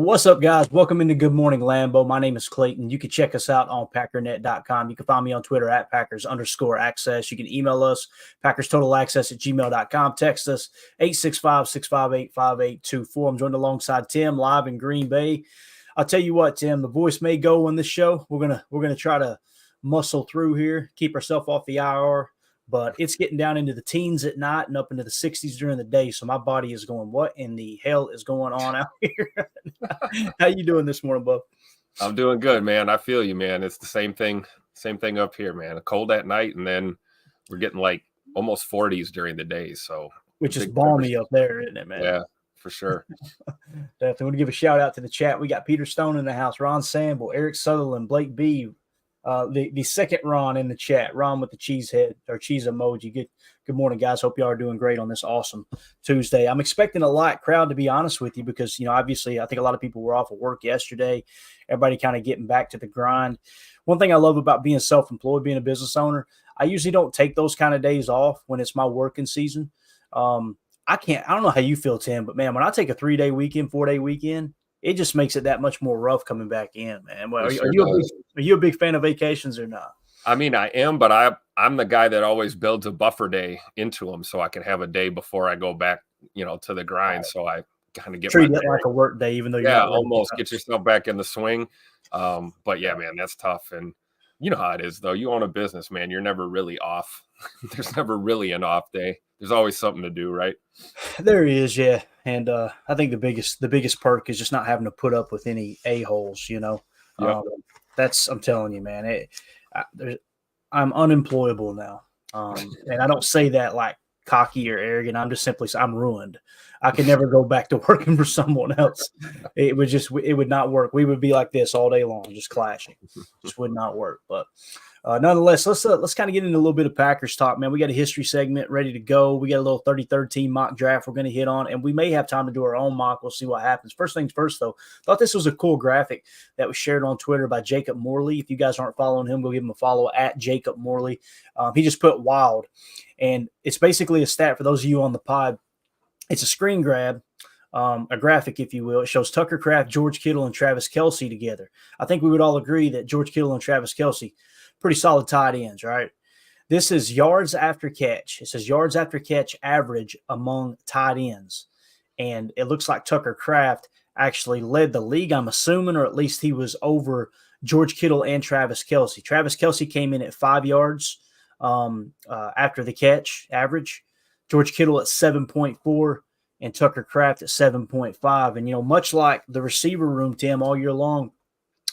What's up, guys? Welcome into Good Morning Lambeau. My name is Clayton. You can check us out on packernet.com. You can find me on Twitter at Packers_access. You can email us, PackersTotalAccess@gmail.com. Text us 865-658-5824. I'm joined alongside Tim live in Green Bay. I'll tell you what, Tim, the voice may go on this show. We're gonna try to muscle through here, keep ourselves off the IR. But it's getting down into the teens at night and up into the 60s during the day. So my body is going, what in the hell is going on out here? How you doing this morning, bub? I'm doing good, man. I feel you, man. It's the same thing up here, man. Cold at night, and then we're getting like almost 40s during the day. So which is balmy up there, isn't it, man? Yeah, for sure. Definitely want to give a shout out to the chat. We got Peter Stone in the house, Ron Samble, Eric Sutherland, Blake B. The second Ron in the chat, Ron with the cheese head or cheese emoji. Good morning, guys. Hope y'all are doing great on this awesome Tuesday. I'm expecting a light crowd, to be honest with you, because, obviously I think a lot of people were off of work yesterday. Everybody kind of getting back to the grind. One thing I love about being self-employed, being a business owner, I usually don't take those kind of days off when it's my working season. I don't know how you feel, Tim, but man, when I take a 3-day weekend, 4-day weekend, it just makes it that much more rough coming back in, man. Well, are you a big fan of vacations or not? I mean, I am, but I'm the guy that always builds a buffer day into them so I can have a day before I go back, to the grind. Right. So I kind of get treat it like a work day, even though you're not almost get yourself back in the swing. But yeah, man, that's tough. And you know how it is, though. You own a business, man. You're never really off. There's never really an off day. There's always something to do, right? There is, yeah. And I think the biggest perk is just not having to put up with any a-holes, Yep. I'm telling you, man. I'm unemployable now. And I don't say that like cocky or arrogant. I'm just simply, I'm ruined. I could never go back to working for someone else. It would not work. We would be like this all day long, just clashing. Just would not work. But nonetheless, let's kind of get into a little bit of Packers talk, man. We got a history segment ready to go. We got a little 33rd team mock draft we're going to hit on, and we may have time to do our own mock. We'll see what happens. First things first, though, thought this was a cool graphic that was shared on Twitter by Jacob Morley. If you guys aren't following him, go give him a follow at Jacob Morley. He just put wild, and it's basically a stat for those of you on the pod. It's a screen grab, a graphic, if you will. It shows Tucker Kraft, George Kittle, and Travis Kelce together. I think we would all agree that George Kittle and Travis Kelce, pretty solid tight ends, right? This is yards after catch. It says yards after catch average among tight ends. And it looks like Tucker Kraft actually led the league, I'm assuming, or at least he was over George Kittle and Travis Kelce. Travis Kelce came in at 5 yards after the catch average. George Kittle at 7.4 and Tucker Kraft at 7.5. And, much like the receiver room, Tim, all year long,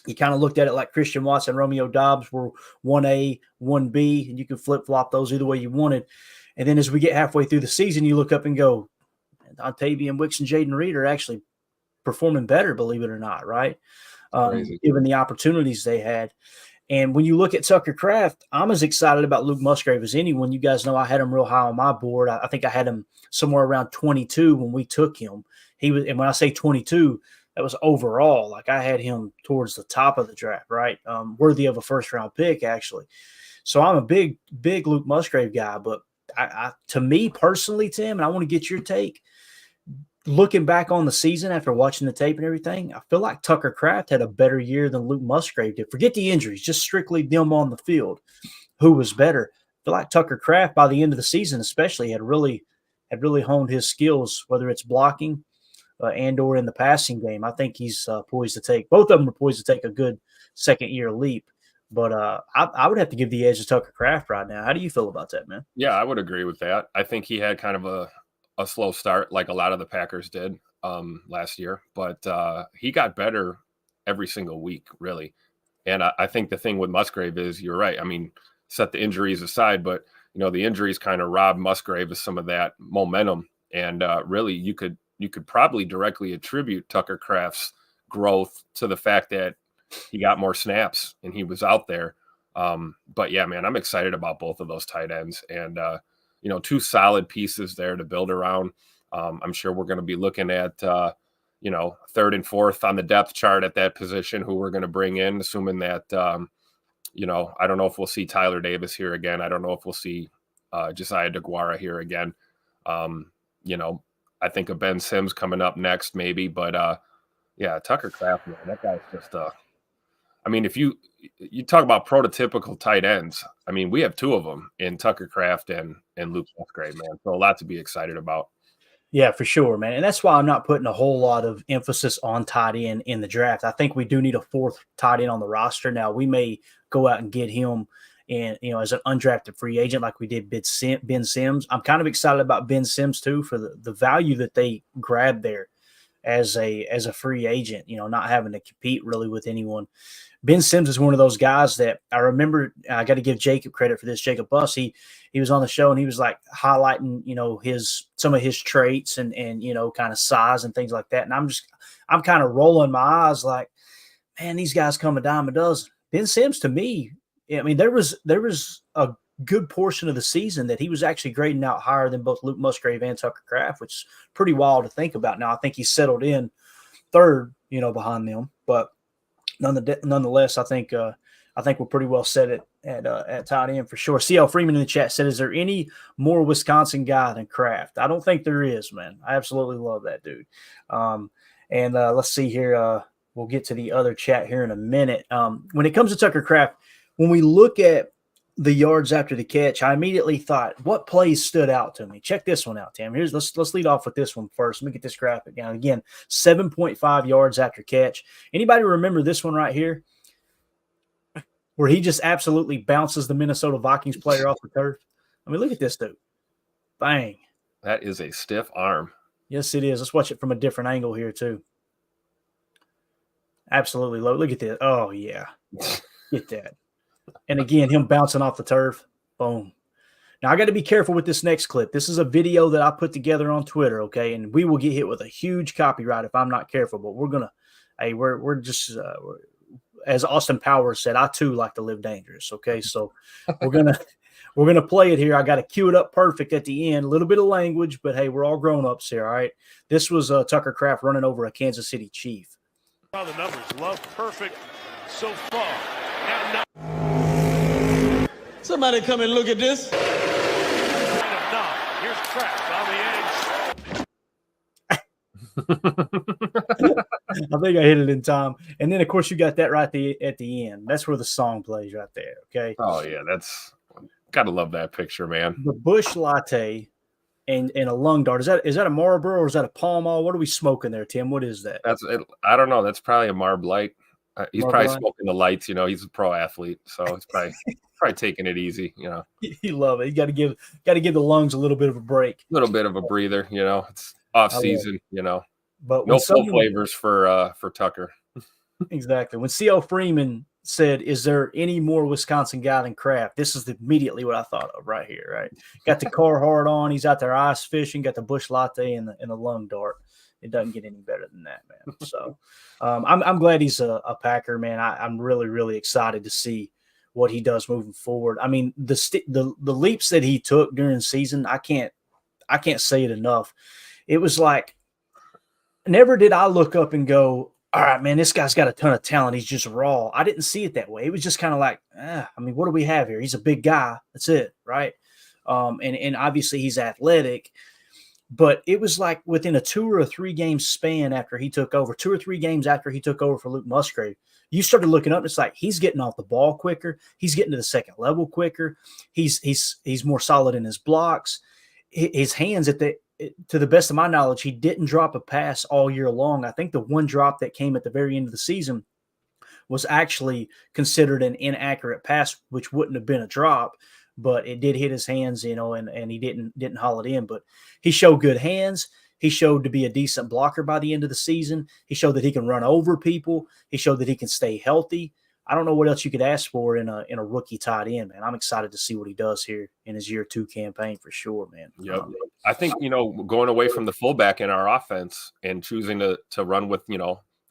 you kind of looked at it like Christian Watson, Romeo Doubs were 1A, 1B, and you could flip-flop those either way you wanted. And then as we get halfway through the season, you look up and go, Dontavian Wicks and Jaden Reed are actually performing better, believe it or not, right? Given the opportunities they had. And when you look at Tucker Kraft, I'm as excited about Luke Musgrave as anyone. You guys know I had him real high on my board. I think I had him somewhere around 22 when we took him. And when I say 22, that was overall. Like I had him towards the top of the draft, right? Worthy of a first-round pick, actually. So I'm a big Luke Musgrave guy. But to me personally, Tim, and I want to get your take, looking back on the season after watching the tape and everything, I feel like Tucker Kraft had a better year than Luke Musgrave did. Forget the injuries, just strictly them on the field. Who was better? I feel like Tucker Kraft, by the end of the season especially, had really honed his skills, whether it's blocking and or in the passing game. I think he's poised to take – both of them are poised to take a good second-year leap. But I would have to give the edge to Tucker Kraft right now. How do you feel about that, man? Yeah, I would agree with that. I think he had kind of a slow start like a lot of the Packers did last year, but he got better every single week, really. And I think the thing with Musgrave is, you're right. I mean, set the injuries aside, but the injuries kind of robbed Musgrave of some of that momentum. And really, you could probably directly attribute Tucker Kraft's growth to the fact that he got more snaps and he was out there. But yeah, man, I'm excited about both of those tight ends, and two solid pieces there to build around. I'm sure we're going to be looking at, third and fourth on the depth chart at that position, who we're going to bring in, assuming that, I don't know if we'll see Tyler Davis here again. I don't know if we'll see Josiah DeGuara here again. I think of Ben Sims coming up next maybe, but Yeah, Tucker Kraft, man, that guy's just I mean, if you talk about prototypical tight ends, I mean, we have two of them in Tucker Kraft and Luke Musgrave, man. So a lot to be excited about. Yeah, for sure, man. And that's why I'm not putting a whole lot of emphasis on tight end in the draft. I think we do need a fourth tight end on the roster. Now, we may go out and get him and as an undrafted free agent like we did Ben Sims. I'm kind of excited about Ben Sims too for the value that they grabbed there as a free agent, not having to compete really with anyone. Ben Sims is one of those guys that I remember. I got to give Jacob credit for this. Jacob Buss, he was on the show and he was like highlighting, some of his traits and kind of size and things like that. And I'm kind of rolling my eyes like, man, these guys come a dime a dozen. Ben Sims, to me, I mean, there was a good portion of the season that he was actually grading out higher than both Luke Musgrave and Tucker Kraft, which is pretty wild to think about. Now I think he settled in third, behind them, but nonetheless, I think we're pretty well set at tight end for sure. CL Freeman in the chat said, "Is there any more Wisconsin guy than Kraft?" I don't think there is, man. I absolutely love that dude. And let's see here. We'll get to the other chat here in a minute. When it comes to Tucker Kraft, when we look at the yards after the catch, I immediately thought, what plays stood out to me? Check this one out, Tim. Let's lead off with this one first. Let me get this graphic down. Again, 7.5 yards after catch. Anybody remember this one right here? Where he just absolutely bounces the Minnesota Vikings player off the turf. I mean, look at this dude. Bang. That is a stiff arm. Yes, it is. Let's watch it from a different angle here, too. Absolutely low. Look at this. Oh, yeah. Get that. And again, him bouncing off the turf. Boom. Now, I got to be careful with this next clip. This is a video that I put together on Twitter, okay? And we will get hit with a huge copyright if I'm not careful. But we're going to – hey, we're just as Austin Powers said, I, too, like to live dangerous, okay? So we're gonna play it here. I got to cue it up perfect at the end. A little bit of language, but, hey, we're all grown-ups here, all right? This was Tucker Kraft running over a Kansas City Chief. The numbers love perfect so far. Somebody come and look at this. Here's Kraft on the edge. I think I hit it in time. And then, of course, you got that right at the end. That's where the song plays right there, okay? Oh, yeah, that's – got to love that picture, man. The Bush Latte and a lung dart. Is that a Marlboro or is that a Pall Mall? What are we smoking there, Tim? What is that? I don't know. That's probably a Marb Light. He's probably smoking the lights. He's a pro athlete, so it's probably taking it easy. You love it. You got to give the lungs a little bit of a break, a little bit of a breather. It's off season. But no full flavors for Tucker. Exactly. When CL Freeman said, "Is there any more Wisconsin guy than Kraft?" This is immediately what I thought of right here. Right, got the Carhartt on. He's out there ice fishing. Got the Bush Latte and the lung dart. It doesn't get any better than that, man. So I'm glad he's a Packer, man. I'm really, really excited to see what he does moving forward. I mean, the leaps that he took during the season, I can't say it enough. It was like, never did I look up and go, all right, man, this guy's got a ton of talent. He's just raw. I didn't see it that way. It was just kind of like, I mean, what do we have here? He's a big guy. That's it, right? And obviously he's athletic. But it was like within a 2 or 3 game span after he took over, 2 or 3 games after he took over for Luke Musgrave, you started looking up and it's like he's getting off the ball quicker. He's getting to the second level quicker. He's more solid in his blocks. His hands, to the best of my knowledge, he didn't drop a pass all year long. I think the one drop that came at the very end of the season was actually considered an inaccurate pass, which wouldn't have been a drop. But it did hit his hands, and he didn't haul it in. But he showed good hands. He showed to be a decent blocker by the end of the season. He showed that he can run over people. He showed that he can stay healthy. I don't know what else you could ask for in a rookie tight end, man. I'm excited to see what he does here in his year 2 campaign for sure, man. Yep. I think, going away from the fullback in our offense and choosing to run with,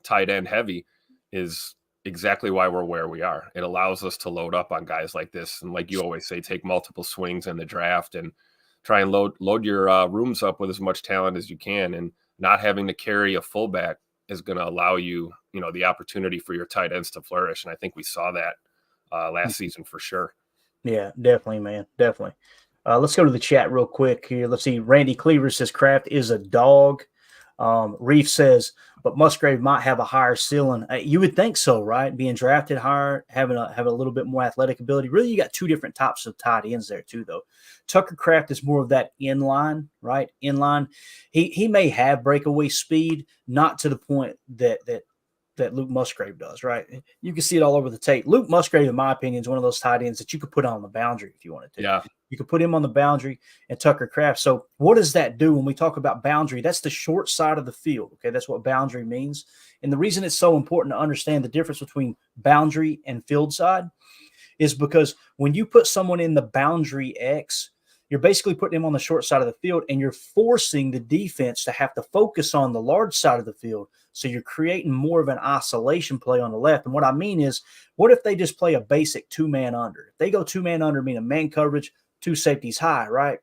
tight end heavy is exactly why we're where we are. It allows us to load up on guys like this. And like you always say, take multiple swings in the draft and try and load your rooms up with as much talent as you can. And not having to carry a fullback is going to allow you, the opportunity for your tight ends to flourish. And I think we saw that last season for sure. Yeah, definitely, man. Definitely. Let's go to the chat real quick here. Let's see. Randy Cleaver says Kraft is a dog. Reef says, but Musgrave might have a higher ceiling. You would think so, right? Being drafted higher, having a little bit more athletic ability. Really, you got two different types of tight ends there too, though. Tucker Kraft is more of that inline, right? Inline. He may have breakaway speed, not to the point that Luke Musgrave does, right? You can see it all over the tape. Luke Musgrave, in my opinion, is one of those tight ends that you could put on the boundary if you wanted to. Yeah. You could put him on the boundary and Tucker Kraft. So what does that do when we talk about boundary? That's the short side of the field, okay? That's what boundary means. And the reason it's so important to understand the difference between boundary and field side is because when you put someone in the boundary X, you're basically putting him on the short side of the field, and you're forcing the defense to have to focus on the large side of the field. So you're creating more of an isolation play on the left. And what I mean is, what if they just play a basic two-man under? If they go two-man under, meaning man coverage, two safeties high, right?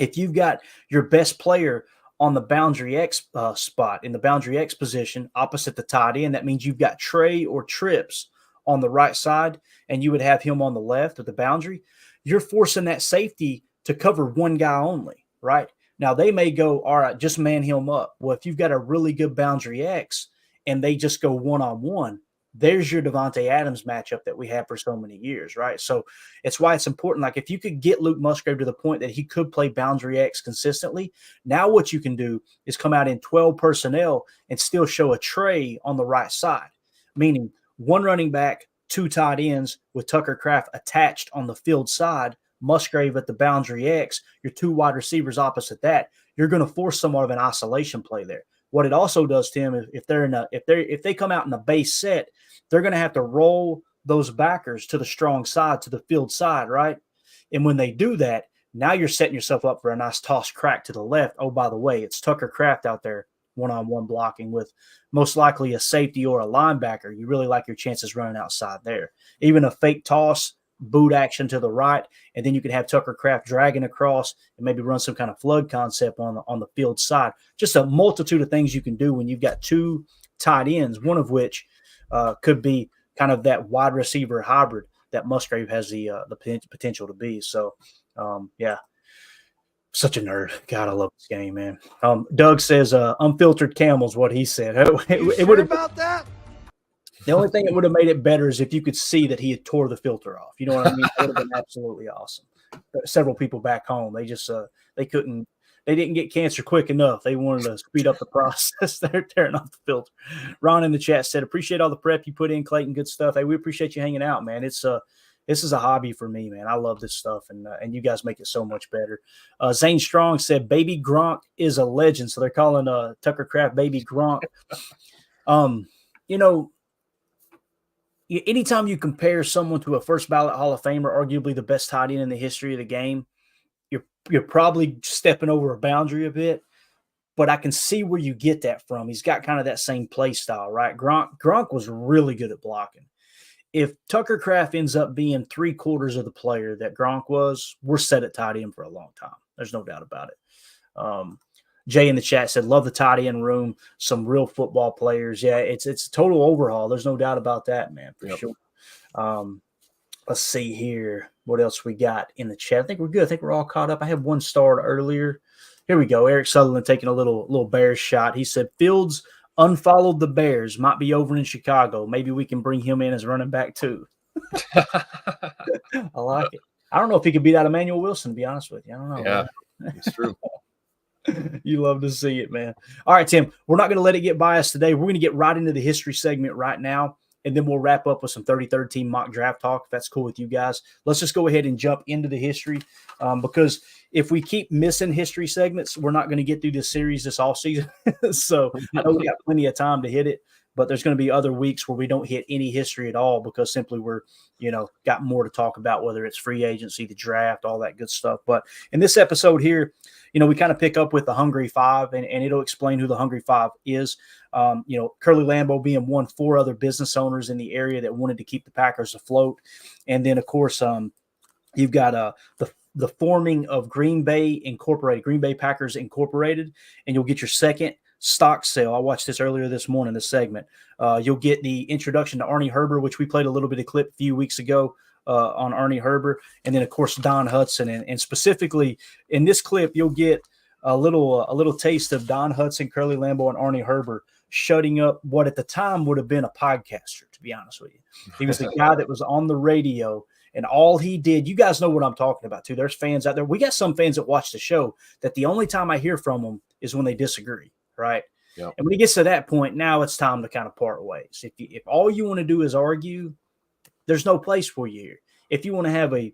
If you've got your best player on the boundary X spot, in the boundary X position, opposite the tight end, that means you've got Trey or Trips on the right side, and you would have him on the left of the boundary. You're forcing that safety to cover one guy only, right? Now, they may go, all right, just man him up. Well, if you've got a really good boundary X and they just go one-on-one, there's your Devontae Adams matchup that we have for so many years, right? So it's why it's important. Like, if you could get Luke Musgrave to the point that he could play boundary X consistently, now what you can do is come out in 12 personnel and still show a Trey on the right side, meaning one running back, two tight ends with Tucker Kraft attached on the field side, Musgrave at the boundary X, your two wide receivers opposite that. You're going to force somewhat of an isolation play there. What it also does, Tim, if they come out in a base set, they're going to have to roll those backers to the strong side, to the field side, right? And when they do that, now you're setting yourself up for a nice toss crack to the left. Oh, by the way, it's Tucker Kraft out there one-on-one blocking with most likely a safety or a linebacker. You really like your chances running outside there. Even a fake toss, boot action to the right, and then you could have Tucker Kraft dragging across and maybe run some kind of flood concept on the field side. Just a multitude of things you can do when you've got two tight ends, one of which could be kind of that wide receiver hybrid that Musgrave has the potential to be. So, yeah, such a nerd. God, I love this game, man. Doug says unfiltered camels, what he said. It would have about that. The only thing that would have made it better is if you could see that he had tore the filter off. You know what I mean? That would have been absolutely awesome. Several people back home, they just they didn't get cancer quick enough. They wanted to speed up the process. They're tearing off the filter. Ron in the chat said, appreciate all the prep you put in, Clayton. Good stuff. Hey, we appreciate you hanging out, man. This is a hobby for me, man. I love this stuff, and you guys make it so much better. Zane Strong said, Baby Gronk is a legend. So they're calling Tucker Kraft Baby Gronk. You know, anytime you compare someone to a first ballot Hall of Famer, arguably the best tight end in the history of the game, you're probably stepping over a boundary a bit, but I can see where you get that from. He's got kind of that same play style, right? Gronk was really good at blocking. If Tucker Kraft ends up being 3/4 of the player that Gronk was, we're set at tight end for a long time. There's no doubt about it. Jay in the chat said, love the tight end room. Some real football players. Yeah, it's a total overhaul. There's no doubt about that, man, for sure. Let's see here. What else we got in the chat? I think we're good. I think we're all caught up. I had one starred earlier. Here we go. Eric Sutherland taking a little Bears shot. He said, Fields unfollowed the Bears. Might be over in Chicago. Maybe we can bring him in as running back too. I like it. I don't know if he could beat out Emmanuel Wilson, to be honest with you. I don't know. Yeah, it's true. You love to see it, man. All right, Tim, we're not going to let it get by us today. We're going to get right into the history segment right now, and then we'll wrap up with some 33rd team mock draft talk, if that's cool with you guys. Let's just go ahead and jump into the history because if we keep missing history segments, we're not going to get through this series this offseason. So I know we got plenty of time to hit it, but there's going to be other weeks where we don't hit any history at all because simply we're, got more to talk about, whether it's free agency, the draft, all that good stuff. But in this episode here, we kind of pick up with the Hungry Five, and it'll explain who the Hungry Five is. Curly Lambeau being one, 4 other business owners in the area that wanted to keep the Packers afloat. And then, of course, you've got the forming of Green Bay Packers Incorporated, and you'll get your second stock sale. I watched this earlier this morning, this segment. You'll get the introduction to Arnie Herber, which we played a little bit of clip a few weeks ago on Arnie Herber. And then, of course, Don Hudson. And specifically in this clip, you'll get a little taste of Don Hudson, Curly Lambeau, and Arnie Herber shutting up what at the time would have been a podcaster, to be honest with you. He was the guy that was on the radio, and all he did, you guys know what I'm talking about too. There's fans out there. We got some fans that watch the show that the only time I hear from them is when they disagree, right? Yep. And when he gets to that point, now it's time to kind of part ways. If all you want to do is argue, there's no place for you here. If you want to have a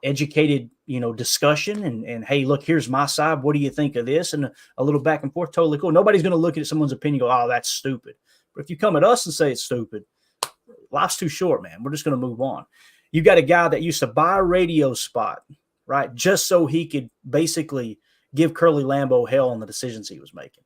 educated, discussion and hey, look, here's my side. What do you think of this? And a little back and forth, totally cool. Nobody's going to look at someone's opinion and go, oh, that's stupid. But if you come at us and say it's stupid, life's too short, man. We're just going to move on. You got a guy that used to buy a radio spot, right, just so he could basically give Curly Lambeau hell on the decisions he was making.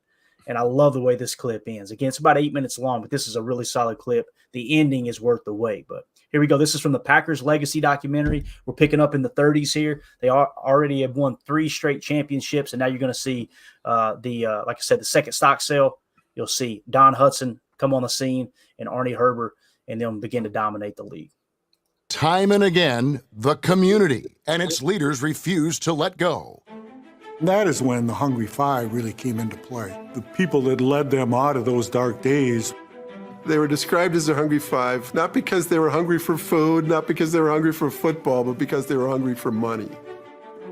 And I love the way this clip ends. Again, it's about 8 minutes long, but this is a really solid clip. The ending is worth the wait. But here we go. This is from the Packers Legacy documentary. We're picking up in the 30s here. They already have won 3 straight championships, and now you're going to see like I said, the second stock sale. You'll see Don Hudson come on the scene and Arnie Herber, and they'll begin to dominate the league. Time and again, the community and its leaders refuse to let go. That is when the Hungry Five really came into play. The people that led them out of those dark days. They were described as the Hungry Five, not because they were hungry for food, not because they were hungry for football, but because they were hungry for money.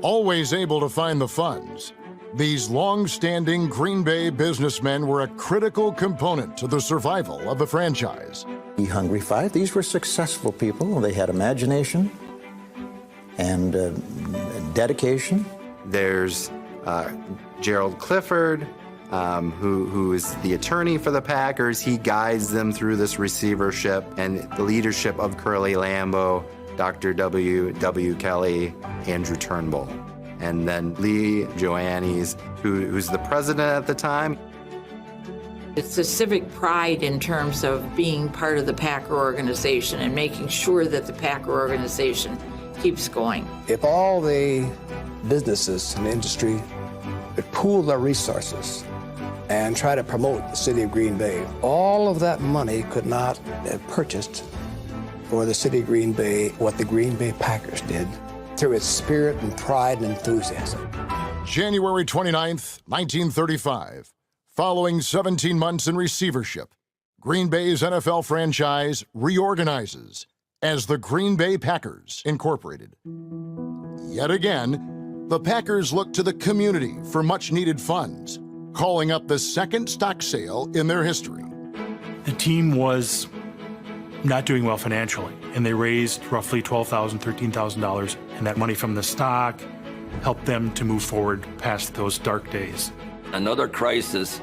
Always able to find the funds, these long-standing Green Bay businessmen were a critical component to the survival of the franchise. The Hungry Five, these were successful people. They had imagination and dedication. There's Gerald Clifford, who is the attorney for the Packers. He guides them through this receivership and the leadership of Curly Lambeau, Dr. W. Kelly, Andrew Turnbull. And then Lee Joannes, who's the president at the time. It's a civic pride in terms of being part of the Packer organization and making sure that the Packer organization keeps going. If all the businesses in the industry would pool their resources and try to promote the city of Green Bay, all of that money could not have purchased for the city of Green Bay what the Green Bay Packers did through its spirit and pride and enthusiasm. January 29th, 1935. Following 17 months in receivership, Green Bay's NFL franchise reorganizes as the Green Bay Packers Incorporated. Yet again, the Packers look to the community for much-needed funds, calling up the second stock sale in their history. The team was not doing well financially, and they raised roughly $12,000, $13,000, and that money from the stock helped them to move forward past those dark days. Another crisis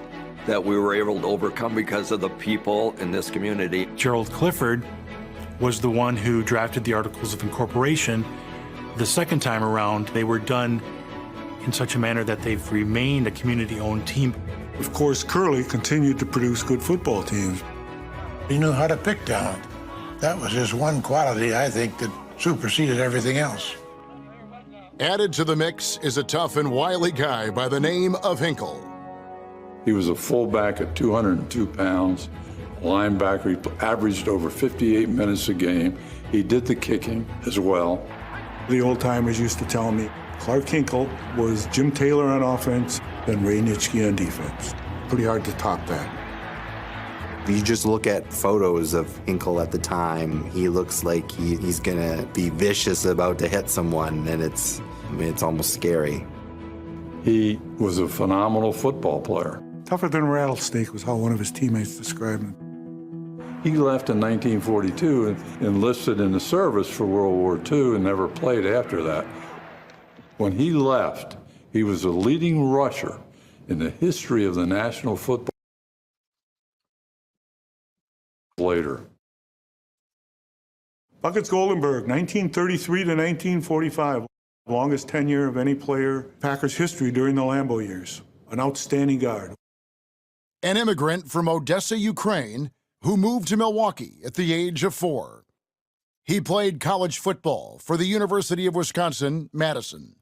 that we were able to overcome because of the people in this community. Gerald Clifford was the one who drafted the Articles of Incorporation. The second time around, they were done in such a manner that they've remained a community-owned team. Of course, Curly continued to produce good football teams. He knew how to pick talent. That was his one quality, I think, that superseded everything else. Added to the mix is a tough and wily guy by the name of Hinkle. He was a fullback at 202 pounds, linebacker. He averaged over 58 minutes a game. He did the kicking as well. The old-timers used to tell me Clark Hinkle was Jim Taylor on offense and Ray Nitschke on defense. Pretty hard to top that. You just look at photos of Hinkle at the time, he looks like he's gonna be vicious about to hit someone, and it's almost scary. He was a phenomenal football player. Tougher than a rattlesnake was how one of his teammates described him. He left in 1942 and enlisted in the service for World War II and never played after that. When he left, he was a leading rusher in the history of the National Football later. Buckets Goldenberg, 1933 to 1945. Longest tenure of any player Packers history during the Lambeau years. An outstanding guard. An immigrant from Odessa, Ukraine, who moved to Milwaukee at the age of 4. He played college football for the University of Wisconsin-Madison.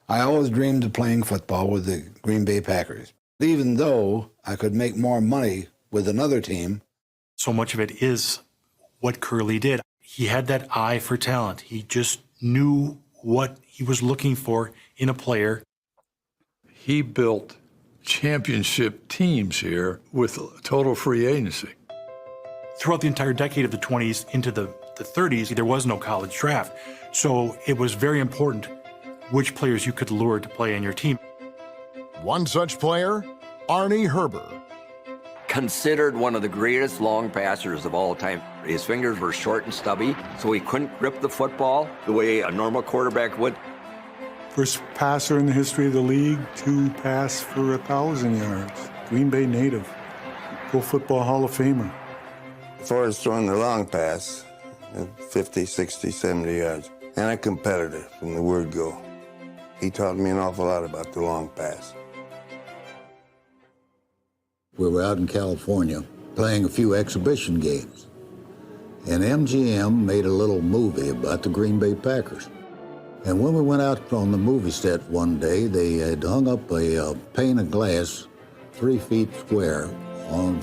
I always dreamed of playing football with the Green Bay Packers. Even though I could make more money with another team. So much of it is what Curly did. He had that eye for talent. He just knew what he was looking for in a player. He built championship teams here with total free agency. Throughout the entire decade of the 20s into the 30s, there was no college draft. So it was very important which players you could lure to play on your team. One such player, Arnie Herber. Considered one of the greatest long passers of all time. His fingers were short and stubby, so he couldn't grip the football the way a normal quarterback would. First passer in the history of the league to pass for 1,000 yards. Green Bay native. Pro Football Hall of Famer. As far as throwing the long pass, 50, 60, 70 yards, and a competitor from the word go. He taught me an awful lot about the long pass. We were out in California playing a few exhibition games, and MGM made a little movie about the Green Bay Packers. And when we went out on the movie set one day, they had hung up a pane of glass 3 feet square on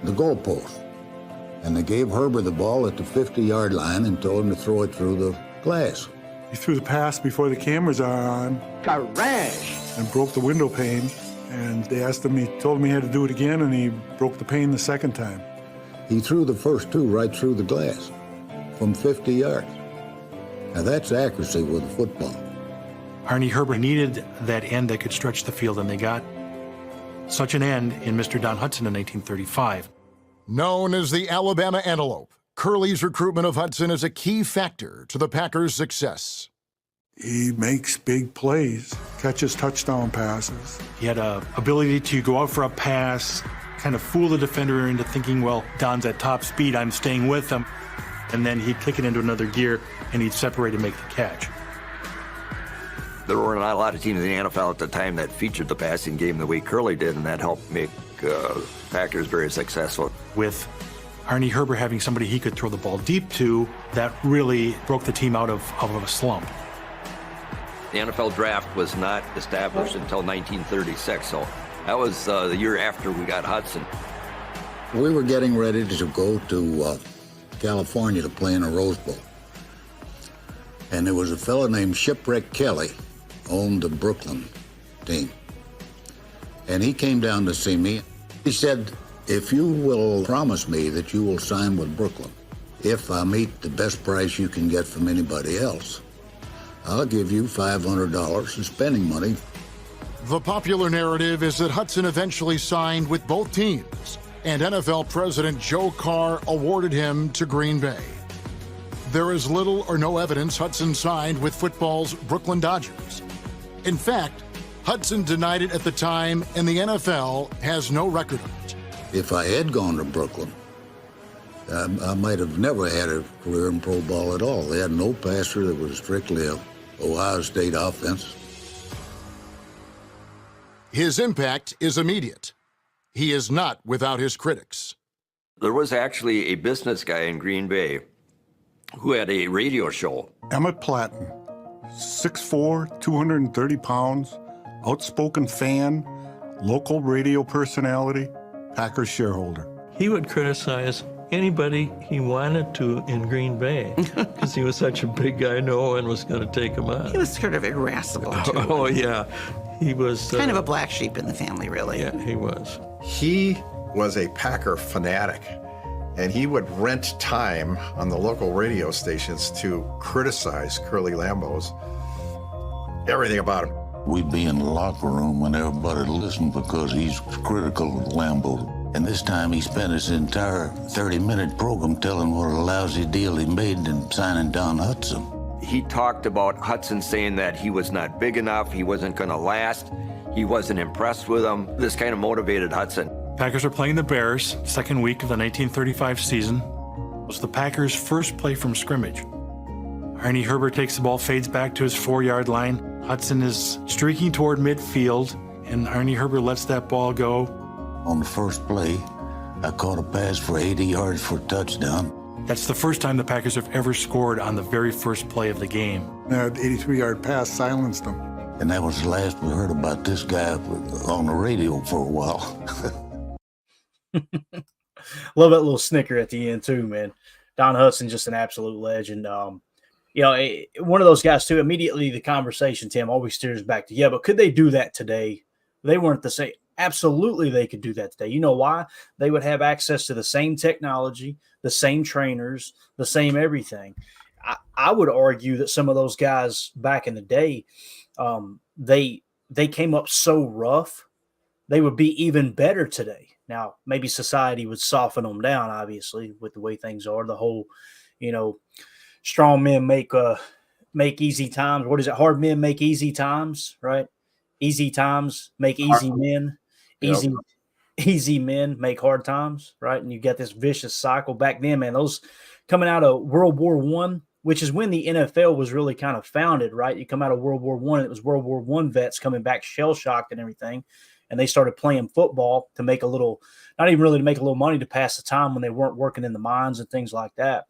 the goalpost. And they gave Herber the ball at the 50-yard line and told him to throw it through the glass. He threw the pass before the cameras are on. Garage! And broke the window pane. And they asked him, he told him he had to do it again, and he broke the pane the second time. He threw the first two right through the glass from 50 yards. Now that's accuracy with a football. Arnie Herber needed that end that could stretch the field, and they got such an end in Mr. Don Hutson in 1935. Known as the Alabama Antelope, Curly's recruitment of Hudson is a key factor to the Packers' success. He makes big plays, catches touchdown passes. He had a ability to go out for a pass, kind of fool the defender into thinking, well, Don's at top speed, I'm staying with him. And then he'd kick it into another gear, and he'd separate and make the catch. There were not a lot of teams in the NFL at the time that featured the passing game the way Curly did, and that helped make Packers very successful. With Arnie Herber having somebody he could throw the ball deep to, that really broke the team out of a slump. The NFL draft was not established until 1936, so that was the year after we got Hudson. We were getting ready to go to California to play in a Rose Bowl. And there was a fellow named Shipwreck Kelly, owned the Brooklyn team. And he came down to see me. He said, if you will promise me that you will sign with Brooklyn, if I meet the best price you can get from anybody else, I'll give you $500 in spending money. The popular narrative is that Hudson eventually signed with both teams, and NFL President Joe Carr awarded him to Green Bay. There is little or no evidence Hudson signed with football's Brooklyn Dodgers. In fact, Hudson denied it at the time, and the NFL has no record of it. If I had gone to Brooklyn, I might have never had a career in pro ball at all. They had no passer that was strictly a Ohio State offense. His impact is immediate. He is not without his critics. There was actually a business guy in Green Bay who had a radio show. Emmett Platten, 6'4", 230 pounds, outspoken fan, local radio personality, Packers shareholder. He would criticize anybody he wanted to in Green Bay because he was such a big guy, no one was going to take him on. He was sort of irascible, too. Oh, yeah. He was... kind of a black sheep in the family, really. Yeah, he was. He was a Packer fanatic, and he would rent time on the local radio stations to criticize Curly Lambeau's everything about him. We'd be in the locker room when everybody listened because he's critical of Lambeau. And this time he spent his entire 30-minute program telling what a lousy deal he made in signing Don Hudson. He talked about Hudson saying that he was not big enough, he wasn't going to last, he wasn't impressed with him. This kind of motivated Hudson. Packers are playing the Bears, second week of the 1935 season. It was the Packers' first play from scrimmage. Arnie Herber takes the ball, fades back to his 4-yard line. Hudson is streaking toward midfield, and Arnie Herber lets that ball go. On the first play, I caught a pass for 80 yards for a touchdown. That's the first time the Packers have ever scored on the very first play of the game. That 83-yard pass silenced them. And that was the last we heard about this guy on the radio for a while. Love that little snicker at the end, too, man. Don Hudson, just an absolute legend. You know, one of those guys, too, immediately the conversation, Tim, always steers back to, yeah, but could they do that today? They weren't the same. Absolutely, they could do that today. You know why? They would have access to the same technology, the same trainers, the same everything. I would argue that some of those guys back in the day, they came up so rough, they would be even better today. Now, maybe society would soften them down, obviously, with the way things are. The whole, you know, strong men make easy times. What is it? Hard men make easy times, right? Easy times make easy men. Yep. Easy men make hard times, right? And you get this vicious cycle. Back then, man, those coming out of World War One, which is when the NFL was really kind of founded, right? You come out of World War One, it was World War One vets coming back shell shocked and everything, and they started playing football to make a little, not even really to make a little money, to pass the time when they weren't working in the mines and things like that.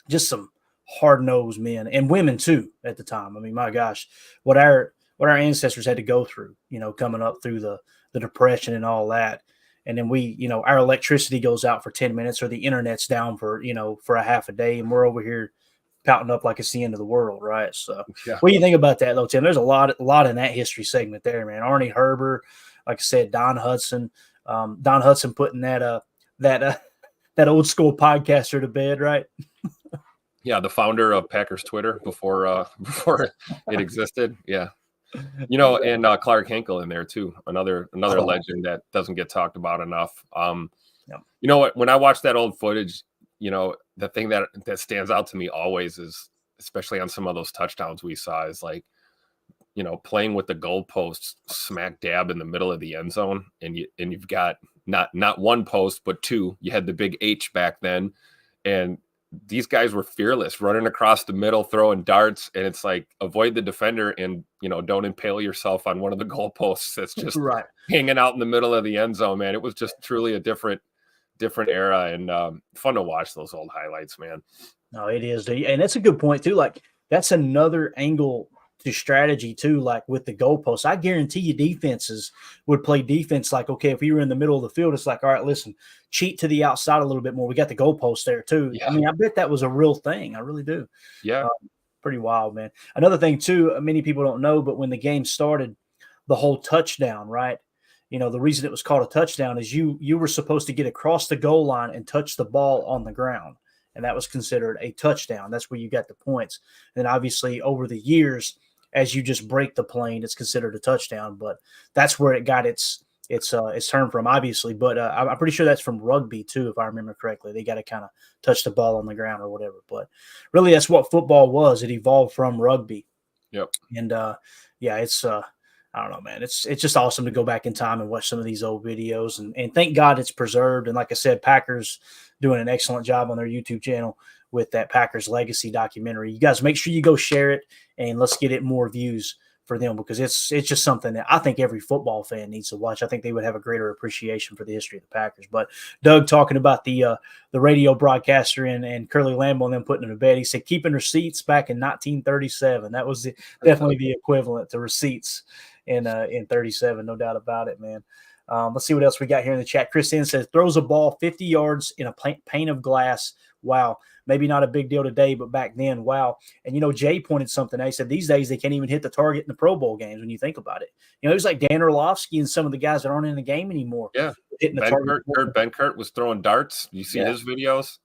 Just some hard nosed men and women too at the time. I mean, my gosh, what our ancestors had to go through, coming up through the depression and all that. And then our electricity goes out for 10 minutes or the internet's down for a half a day. And we're over here pouting up like it's the end of the world. Right. So what do you think about that though, Tim? There's a lot in that history segment there, man. Arnie Herber, like I said, Don Hudson putting that old school podcaster to bed. Right. Yeah. The founder of Packers Twitter before it existed. Yeah. And Clark Hinkle in there too, another legend that doesn't get talked about enough. You know what? When I watch that old footage, the thing that stands out to me always is, especially on some of those touchdowns we saw, is like, playing with the goalposts smack dab in the middle of the end zone, and you've got not one post but two. You had the big H back then, and these guys were fearless, running across the middle, throwing darts, and it's like, avoid the defender and don't impale yourself on one of the goalposts that's just right hanging out in the middle of the end zone, man. It was just truly a different era, and fun to watch those old highlights, man. No, it is, and that's a good point too. Like, that's another angle to strategy too. Like with the goalposts, I guarantee you defenses would play defense. Like, okay, if you were in the middle of the field, it's like, all right, listen, cheat to the outside a little bit more. We got the goalpost there too. Yeah. I mean, I bet that was a real thing. I really do. Yeah. Pretty wild, man. Another thing too, many people don't know, but when the game started, the whole touchdown, right? The reason it was called a touchdown is you were supposed to get across the goal line and touch the ball on the ground. And that was considered a touchdown. That's where you got the points. And obviously over the years, as you just break the plane, it's considered a touchdown. But that's where it got its term from, obviously. But I'm pretty sure that's from rugby too, if I remember correctly. They got to kind of touch the ball on the ground or whatever. But really, that's what football was. It evolved from rugby. Yep. And it's I don't know, man. It's just awesome to go back in time and watch some of these old videos, and thank God it's preserved. And like I said, Packers doing an excellent job on their YouTube channel with that Packers Legacy documentary. You guys make sure you go share it, and let's get it more views for them, because it's just something that I think every football fan needs to watch. I think they would have a greater appreciation for the history of the Packers. But Doug, talking about the radio broadcaster and Curly Lambeau and them putting him to bed, he said keeping receipts back in 1937. That was definitely the equivalent to receipts in 37, no doubt about it, man. Let's see what else we got here in the chat. Chris N says throws a ball 50 yards in a pane of glass. Wow. Maybe not a big deal today, but back then, wow. And, Jay pointed something out. He said these days they can't even hit the target in the Pro Bowl games when you think about it. It was like Dan Orlovsky and some of the guys that aren't in the game anymore. Yeah. Hitting the target. Ben Kurt was throwing darts. You see his videos?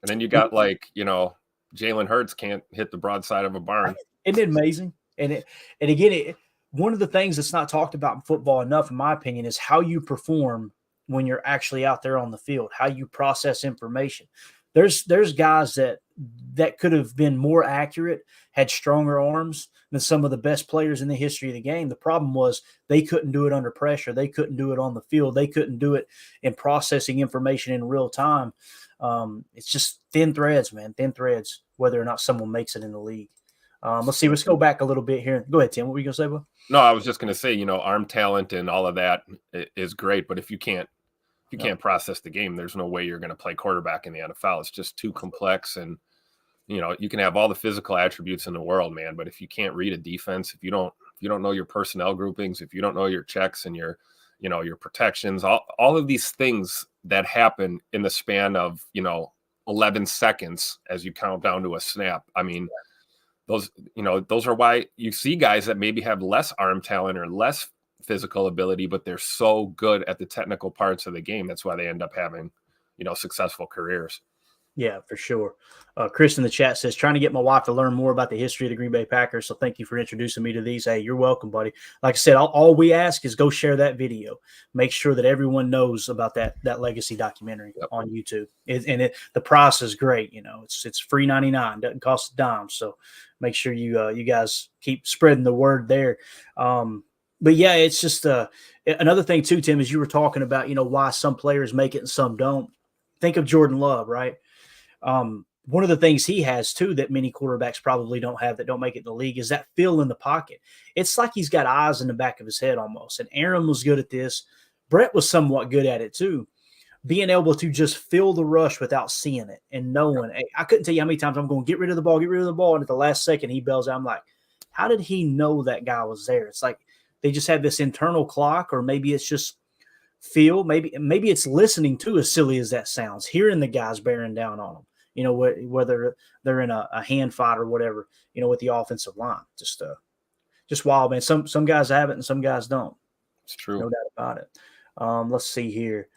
And then you got Jalen Hurts can't hit the broadside of a barn. Isn't it amazing? And again, one of the things that's not talked about in football enough, in my opinion, is how you perform when you're actually out there on the field, how you process information. There's guys that could have been more accurate, had stronger arms than some of the best players in the history of the game. The problem was they couldn't do it under pressure. They couldn't do it on the field. They couldn't do it in processing information in real time. It's just thin threads, man, thin threads, whether or not someone makes it in the league. Let's see. Let's go back a little bit here. Go ahead, Tim. What were you going to say, bro? No, I was just going to say, arm talent and all of that is great, but if you can't process the game, there's no way you're going to play quarterback in the NFL. It's just too complex, and you can have all the physical attributes in the world, man, but if you can't read a defense, if you don't know your personnel groupings, if you don't know your checks and your protections, all of these things that happen in the span of 11 seconds as you count down to a snap. I mean, those are why you see guys that maybe have less arm talent or less physical ability, but they're so good at the technical parts of the game. That's why they end up having, successful careers. Yeah, for sure. Chris in the chat says, trying to get my wife to learn more about the history of the Green Bay Packers. So thank you for introducing me to these. Hey, you're welcome, buddy. Like I said, all we ask is go share that video. Make sure that everyone knows about that legacy documentary on YouTube. The price is great. It's free 99, doesn't cost a dime. So make sure you guys keep spreading the word there. But yeah, it's just another thing too, Tim, is you were talking about, why some players make it and some don't. Think of Jordan Love, right? One of the things he has too that many quarterbacks probably don't have that don't make it in the league is that feel in the pocket. It's like he's got eyes in the back of his head almost. And Aaron was good at this. Brett was somewhat good at it too. Being able to just feel the rush without seeing it and knowing. I couldn't tell you how many times I'm going to get rid of the ball. And at the last second he bails out. I'm like, how did he know that guy was there? It's like they just have this internal clock, or maybe it's just feel. Maybe it's listening to, as silly as that sounds, hearing the guys bearing down on them. Whether they're in a hand fight or whatever, with the offensive line. Just wild, man. Some guys have it and some guys don't. It's true. No doubt about it. Let's see here.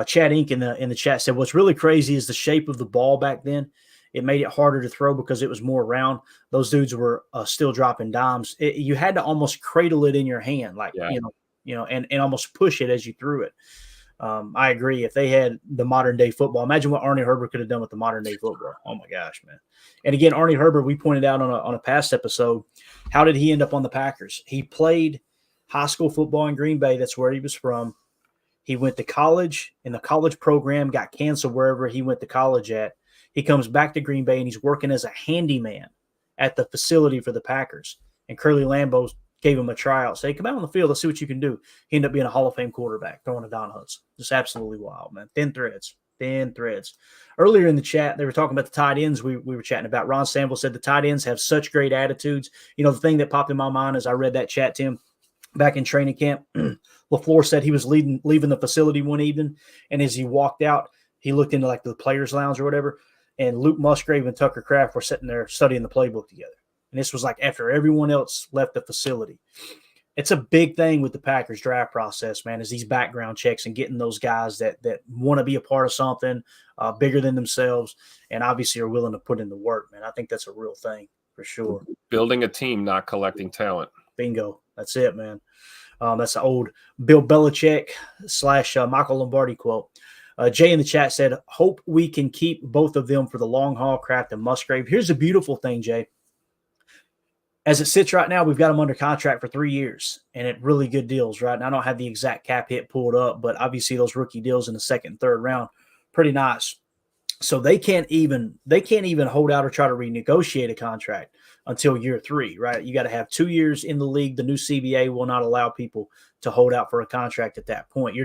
Chad Inc. in the chat said, what's really crazy is the shape of the ball back then. It made it harder to throw because it was more round. Those dudes were still dropping dimes. You had to almost cradle it in your hand, like, and almost push it as you threw it. I agree. If they had the modern day football, imagine what Arnie Herbert could have done with the modern day football. Oh my gosh, man. And again, Arnie Herbert, we pointed out on a past episode, how did he end up on the Packers? He played high school football in Green Bay. That's where he was from. He went to college, and the college program got canceled wherever he went to college at. He comes back to Green Bay, and he's working as a handyman at the facility for the Packers. And Curly Lambeau gave him a tryout. Say, come out on the field. Let's see what you can do. He ended up being a Hall of Fame quarterback, throwing to Don Hutson. Just absolutely wild, man. Thin threads. Earlier in the chat, they were talking about the tight ends we were chatting about. Ron Sample said the tight ends have such great attitudes. The thing that popped in my mind as I read that chat, Tim, back in training camp, LaFleur said he was leaving the facility one evening, and as he walked out, he looked into like the players' lounge or whatever, and Luke Musgrave and Tucker Kraft were sitting there studying the playbook together. And this was like after everyone else left the facility. It's a big thing with the Packers draft process, man, is these background checks and getting those guys that want to be a part of something bigger than themselves and obviously are willing to put in the work, man. I think that's a real thing for sure. Building a team, not collecting talent. Bingo. That's it, man. That's an old Bill Belichick / Michael Lombardi quote. Jay in the chat said, hope we can keep both of them for the long haul, Kraft and Musgrave. Here's the beautiful thing, Jay. As it sits right now, we've got them under contract for 3 years and at really good deals, right? And I don't have the exact cap hit pulled up, but obviously those rookie deals in the second and third round, pretty nice. So they can't even hold out or try to renegotiate a contract until year 3, right? You got to have 2 years in the league. The new CBA will not allow people to hold out for a contract at that point.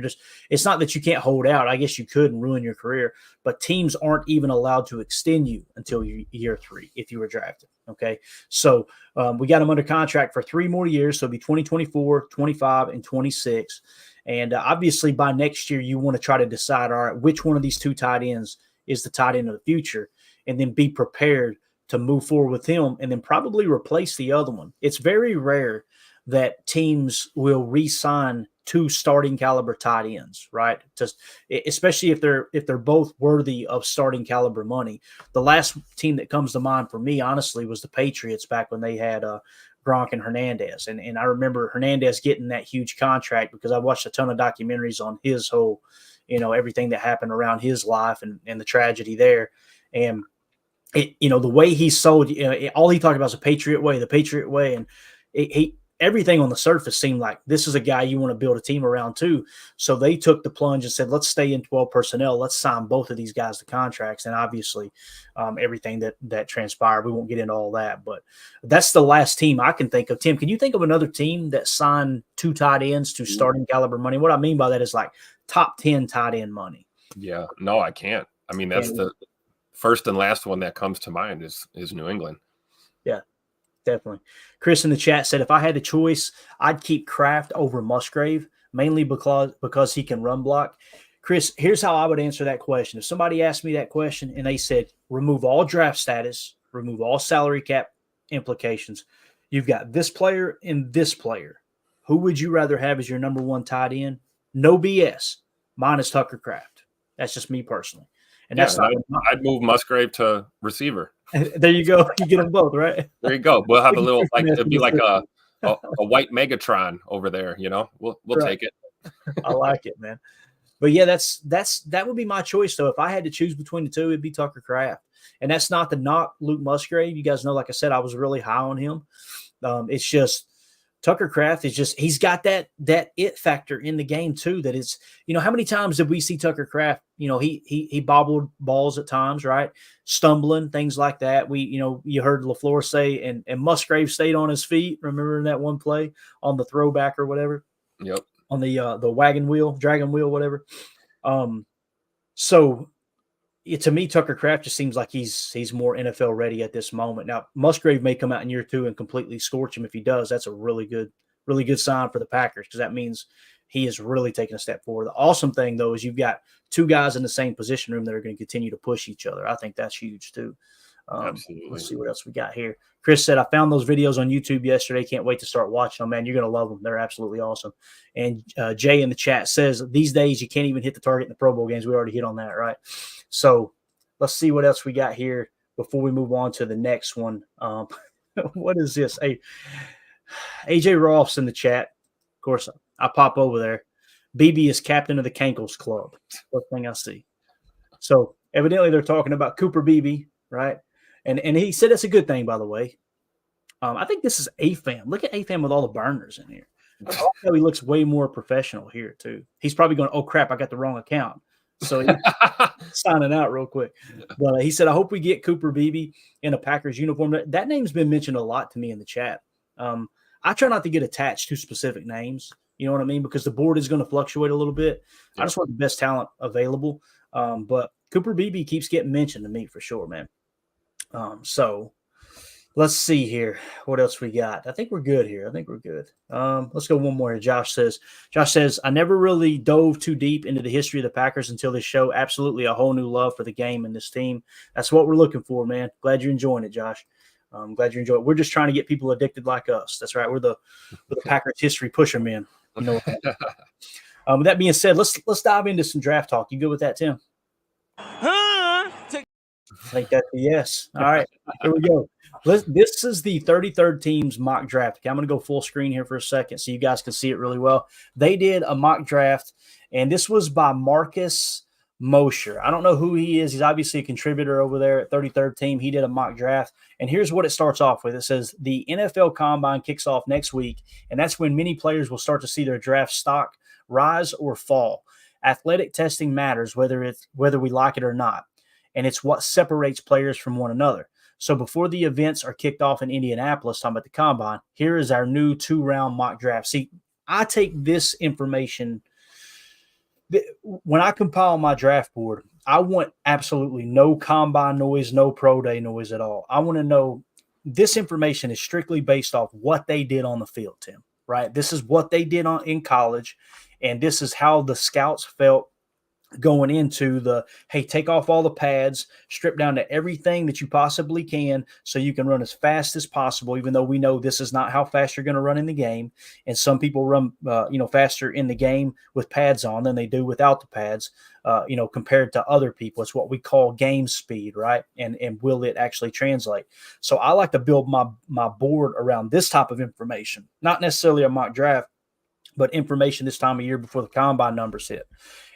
It's not that you can't hold out. I guess you could and ruin your career, but teams aren't even allowed to extend you until year 3 if you were drafted. Okay. So we got them under contract for 3 more years. So it'll be 2024, 25, and 26. And obviously by next year, you want to try to decide, all right, which one of these 2 tight ends is the tight end of the future, and then be prepared to move forward with him and then probably replace the other one. It's very rare that teams will re-sign 2 starting caliber tight ends, right? Just especially if they're both worthy of starting caliber money. The last team that comes to mind for me, honestly, was the Patriots back when they had Gronk and Hernandez. And I remember Hernandez getting that huge contract because I watched a ton of documentaries on his whole, everything that happened around his life and the tragedy there. And the way he sold, all he talked about was the Patriot way. And everything on the surface seemed like this is a guy you want to build a team around too. So they took the plunge and said, let's stay in 12 personnel. Let's sign both of these guys to contracts. And obviously everything that transpired, we won't get into all that, but that's the last team I can think of. Tim, can you think of another team that signed 2 tight ends to starting caliber money? What I mean by that is like top 10 tight end money. Yeah, no, I can't. I mean, that's the first and last one that comes to mind is New England. Yeah. Definitely. Chris in the chat said, if I had a choice, I'd keep Kraft over Musgrave, mainly because he can run block. Chris, here's how I would answer that question. If somebody asked me that question and they said, remove all draft status, remove all salary cap implications, you've got this player and this player. who would you rather have as your number one tight end? No BS. Mine is Tucker Kraft. That's just me personally. And that's not I'd move Musgrave to receiver. There you go. You get them both, right? There you go. We'll have a little it'd be like a white Megatron over there, you know. We'll take it. I like it, man. But yeah, that would be my choice though. If I had to choose between the two, it'd be Tucker Kraft. And that's not to knock Luke Musgrave. You guys know, like I said, I was really high on him. It's just Tucker Kraft is just, he's got that it factor in the game too. That it's, how many times did we see Tucker Kraft? He bobbled balls at times, right? Stumbling, things like that. You heard LaFleur say, and Musgrave stayed on his feet. Remember in that one play on the throwback or whatever? Yep. On the dragon wheel, whatever. So to me, Tucker Kraft just seems like he's more NFL ready at this moment. Now, Musgrave may come out in year 2 and completely scorch him. If he does, that's a really good sign for the Packers, because that means he is really taking a step forward. The awesome thing, though, is you've got two guys in the same position room that are going to continue to push each other. I think that's huge, too. Absolutely. Let's see what else we got here. Chris said, I found those videos on YouTube yesterday. Can't wait to start watching them, man. You're going to love them. They're absolutely awesome. And Jay in the chat says, these days you can't even hit the target in the Pro Bowl games. We already hit on that, right? So let's see what else we got here before we move on to the next one. What is this? Hey, AJ Rolf's in the chat. Of course, I pop over there. BB is captain of the Cankles Club. First thing I see. So evidently they're talking about Cooper Beebe, right? And he said it's a good thing, by the way. I think this is AFAM. Look at AFAM with all the burners in here. Also, he looks way more professional here, too. He's probably going, oh, crap, I got the wrong account. So he's signing out real quick. But he said, I hope we get Cooper Beebe in a Packers uniform. That name's been mentioned a lot to me in the chat. I try not to get attached to specific names. You know what I mean? Because the board is going to fluctuate a little bit. I just want the best talent available. But Cooper Beebe keeps getting mentioned to me for sure, man. So let's see here. What else we got? I think we're good here. Let's go one more here. Josh says, I never really dove too deep into the history of the Packers until this show. Absolutely a whole new love for the game and this team. That's what we're looking for, man. Glad you're enjoying it, Josh. Glad you enjoy it. We're just trying to get people addicted like us. That's right. We're the Packers history pusher, man. You know. With that being said, let's dive into some draft talk. You good with that, Tim? I think that's a yes. All right, here we go. This is the 33rd team's mock draft. Okay, I'm going to go full screen here for a second so you guys can see it really well. They did a mock draft, and this was by Marcus Mosher. I don't know who he is. He's obviously a contributor over there at 33rd team. He did a mock draft, and here's what it starts off with. It says the NFL Combine kicks off next week, and that's when many players will start to see their draft stock rise or fall. Athletic testing matters whether we like it or not. And it's what separates players from one another. So before the events are kicked off in Indianapolis, talking about the Combine, here is our new 2-round mock draft. See, I take this information. When I compile my draft board, I want absolutely no Combine noise, no Pro Day noise at all. I want to know this information is strictly based off what they did on the field, Tim, right? This is what they did in college, and this is how the scouts felt going into hey, take off all the pads, strip down to everything that you possibly can so you can run as fast as possible, even though we know this is not how fast you're going to run in the game. And some people run, faster in the game with pads on than they do without the pads, compared to other people. It's what we call game speed, right? And will it actually translate? So I like to build my board around this type of information, not necessarily a mock draft, but information this time of year before the Combine numbers hit.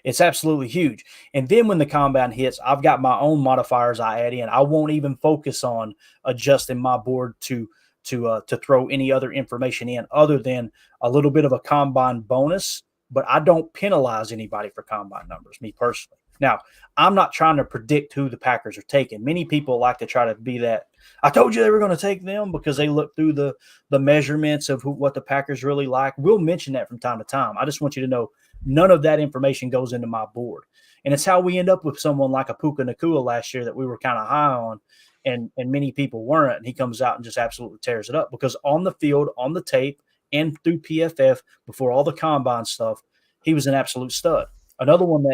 It's absolutely huge. And then when the Combine hits, I've got my own modifiers I add in. I won't even focus on adjusting my board to throw any other information in other than a little bit of a Combine bonus, but I don't penalize anybody for Combine numbers, me personally. Now, I'm not trying to predict who the Packers are taking. Many people like to try to be that. I told you they were going to take them because they look through the measurements of what the Packers really like. We'll mention that from time to time. I just want you to know none of that information goes into my board. And it's how we end up with someone like a Puka Nacua last year that we were kind of high on and many people weren't. And he comes out and just absolutely tears it up because on the field, on the tape, and through PFF, before all the Combine stuff, he was an absolute stud. Another one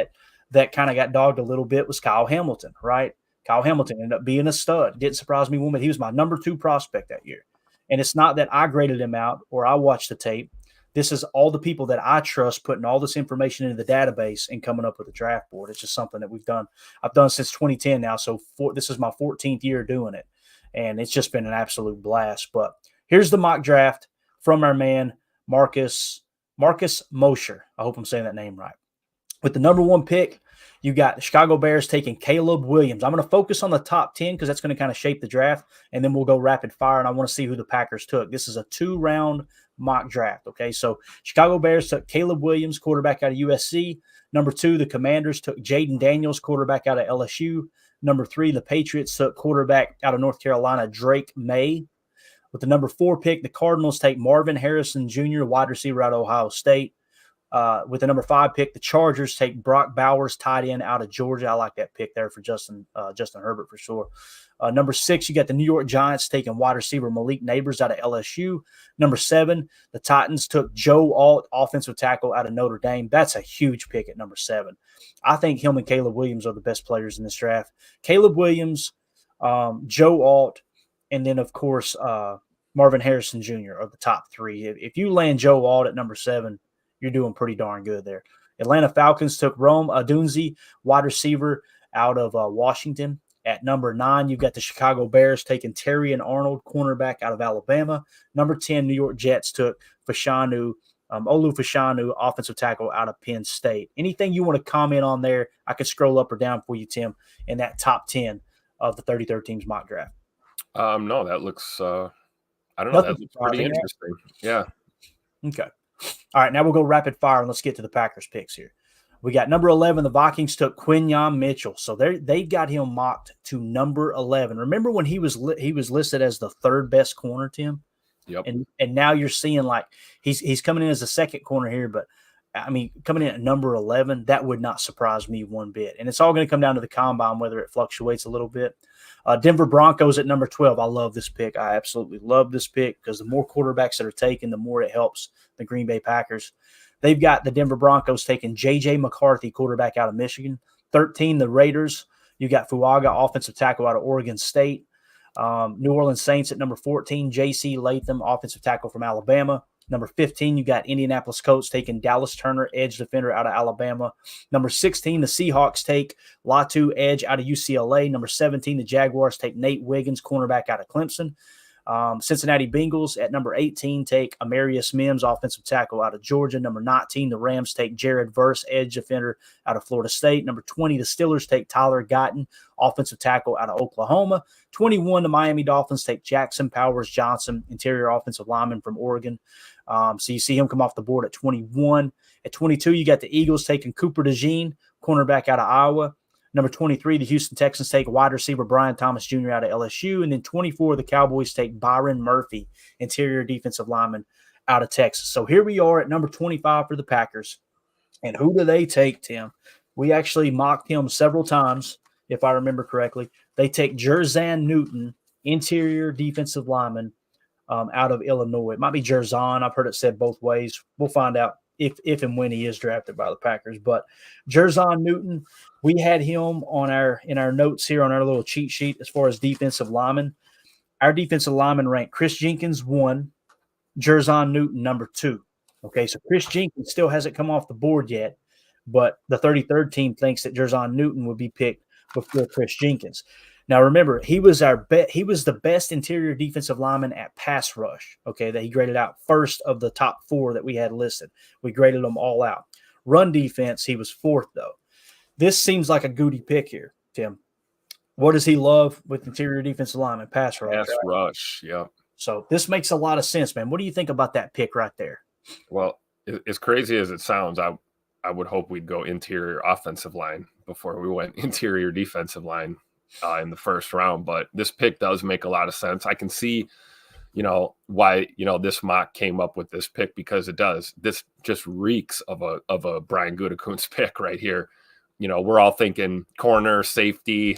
that kind of got dogged a little bit was Kyle Hamilton, right? Kyle Hamilton ended up being a stud. Didn't surprise me one bit. He was my number 2 prospect that year. And it's not that I graded him out or I watched the tape. this is all the people that I trust putting all this information into the database and coming up with a draft board. It's just something that we've done. I've done since 2010 now. So this is my 14th year doing it. And it's just been an absolute blast. But here's the mock draft from our man, Marcus Mosher. I hope I'm saying that name right. With the number 1 pick, you got the Chicago Bears taking Caleb Williams. I'm going to focus on the top 10 because that's going to kind of shape the draft, and then we'll go rapid fire, and I want to see who the Packers took. This is a 2-round mock draft, okay? So Chicago Bears took Caleb Williams, quarterback out of USC. Number 2, the Commanders took Jaden Daniels, quarterback out of LSU. Number 3, the Patriots took quarterback out of North Carolina, Drake May. With the number 4 pick, the Cardinals take Marvin Harrison Jr., wide receiver out of Ohio State. With the number 5 pick, the Chargers take Brock Bowers, tight end out of Georgia. I like that pick there for Justin Herbert for sure. Number 6, you got the New York Giants taking wide receiver Malik Neighbors out of LSU. Number 7, the Titans took Joe Alt, offensive tackle out of Notre Dame. That's a huge pick at number 7. I think him and Caleb Williams are the best players in this draft. Caleb Williams, Joe Alt, and then, of course, Marvin Harrison Jr. are the top 3. If you land Joe Alt at number 7, you're doing pretty darn good there. Atlanta Falcons took Rome Odunze, wide receiver out of Washington. At number 9, you've got the Chicago Bears taking Terry and Arnold, cornerback out of Alabama. Number 10, New York Jets took Olu Fashanu, offensive tackle out of Penn State. Anything you want to comment on there, I could scroll up or down for you, Tim, in that top 10 of the 33rd team's mock draft. No, that looks I don't know. That looks pretty interesting. Yeah. Okay. All right, now we'll go rapid fire and let's get to the Packers picks here. We got number 11. The Vikings took Quinyon Mitchell, so they've got him mocked to number 11. Remember when he was listed as the 3rd best corner, Tim? Yep. And now you're seeing like he's coming in as a 2nd corner here, but I mean coming in at number 11, that would not surprise me one bit. And it's all going to come down to the combine whether it fluctuates a little bit. Denver Broncos at number 12. I love this pick. I absolutely love this pick because the more quarterbacks that are taken, the more it helps the Green Bay Packers. They've got the Denver Broncos taking J.J. McCarthy, quarterback out of Michigan. 13, the Raiders. You got Fuaga, offensive tackle out of Oregon State. New Orleans Saints at number 14, J.C. Latham, offensive tackle from Alabama. Number 15, you got Indianapolis Colts taking Dallas Turner, edge defender out of Alabama. Number 16, the Seahawks take Latu, edge out of UCLA. Number 17, the Jaguars take Nate Wiggins, cornerback out of Clemson. Cincinnati Bengals at number 18 take Amarius Mims, offensive tackle out of Georgia. Number 19, the Rams take Jared Verse, edge defender out of Florida State. Number 20, the Steelers take Tyler Guyton, offensive tackle out of Oklahoma. 21, the Miami Dolphins take Jackson Powers Johnson, interior offensive lineman from Oregon. So you see him come off the board at 21. At 22, you got the Eagles taking Cooper DeJean, cornerback out of Iowa. Number 23, the Houston Texans take wide receiver Brian Thomas Jr. out of LSU. And then 24, the Cowboys take Byron Murphy, interior defensive lineman out of Texas. So here we are at number 25 for the Packers. And who do they take, Tim? We actually mocked him several times, if I remember correctly. They take Jerzan Newton, interior defensive lineman out of Illinois. It might be Jerzan. I've heard it said both ways. We'll find out if and when he is drafted by the Packers. But Jerzan Newton, we had him in our notes here on our little cheat sheet as far as defensive linemen. Our defensive lineman ranked Chris Jenkins 1, Jerzan Newton number 2. Okay, so Chris Jenkins still hasn't come off the board yet, but the 33rd team thinks that Jerzan Newton would be picked before Chris Jenkins. Now, remember, he was the best interior defensive lineman at pass rush, okay, that he graded out first of the top 4 that we had listed. We graded them all out. Run defense, he was 4th, though. This seems like a goody pick here, Tim. What does he love with interior defensive lineman? Pass rush. Pass rush, yeah. So this makes a lot of sense, man. What do you think about that pick right there? Well, as crazy as it sounds, I would hope we'd go interior offensive line before we went interior defensive line in the first round. But this pick does make a lot of sense. I can see, why, this mock came up with this pick because it does. This just reeks of a Brian Gutekunst pick right here. We're all thinking corner, safety,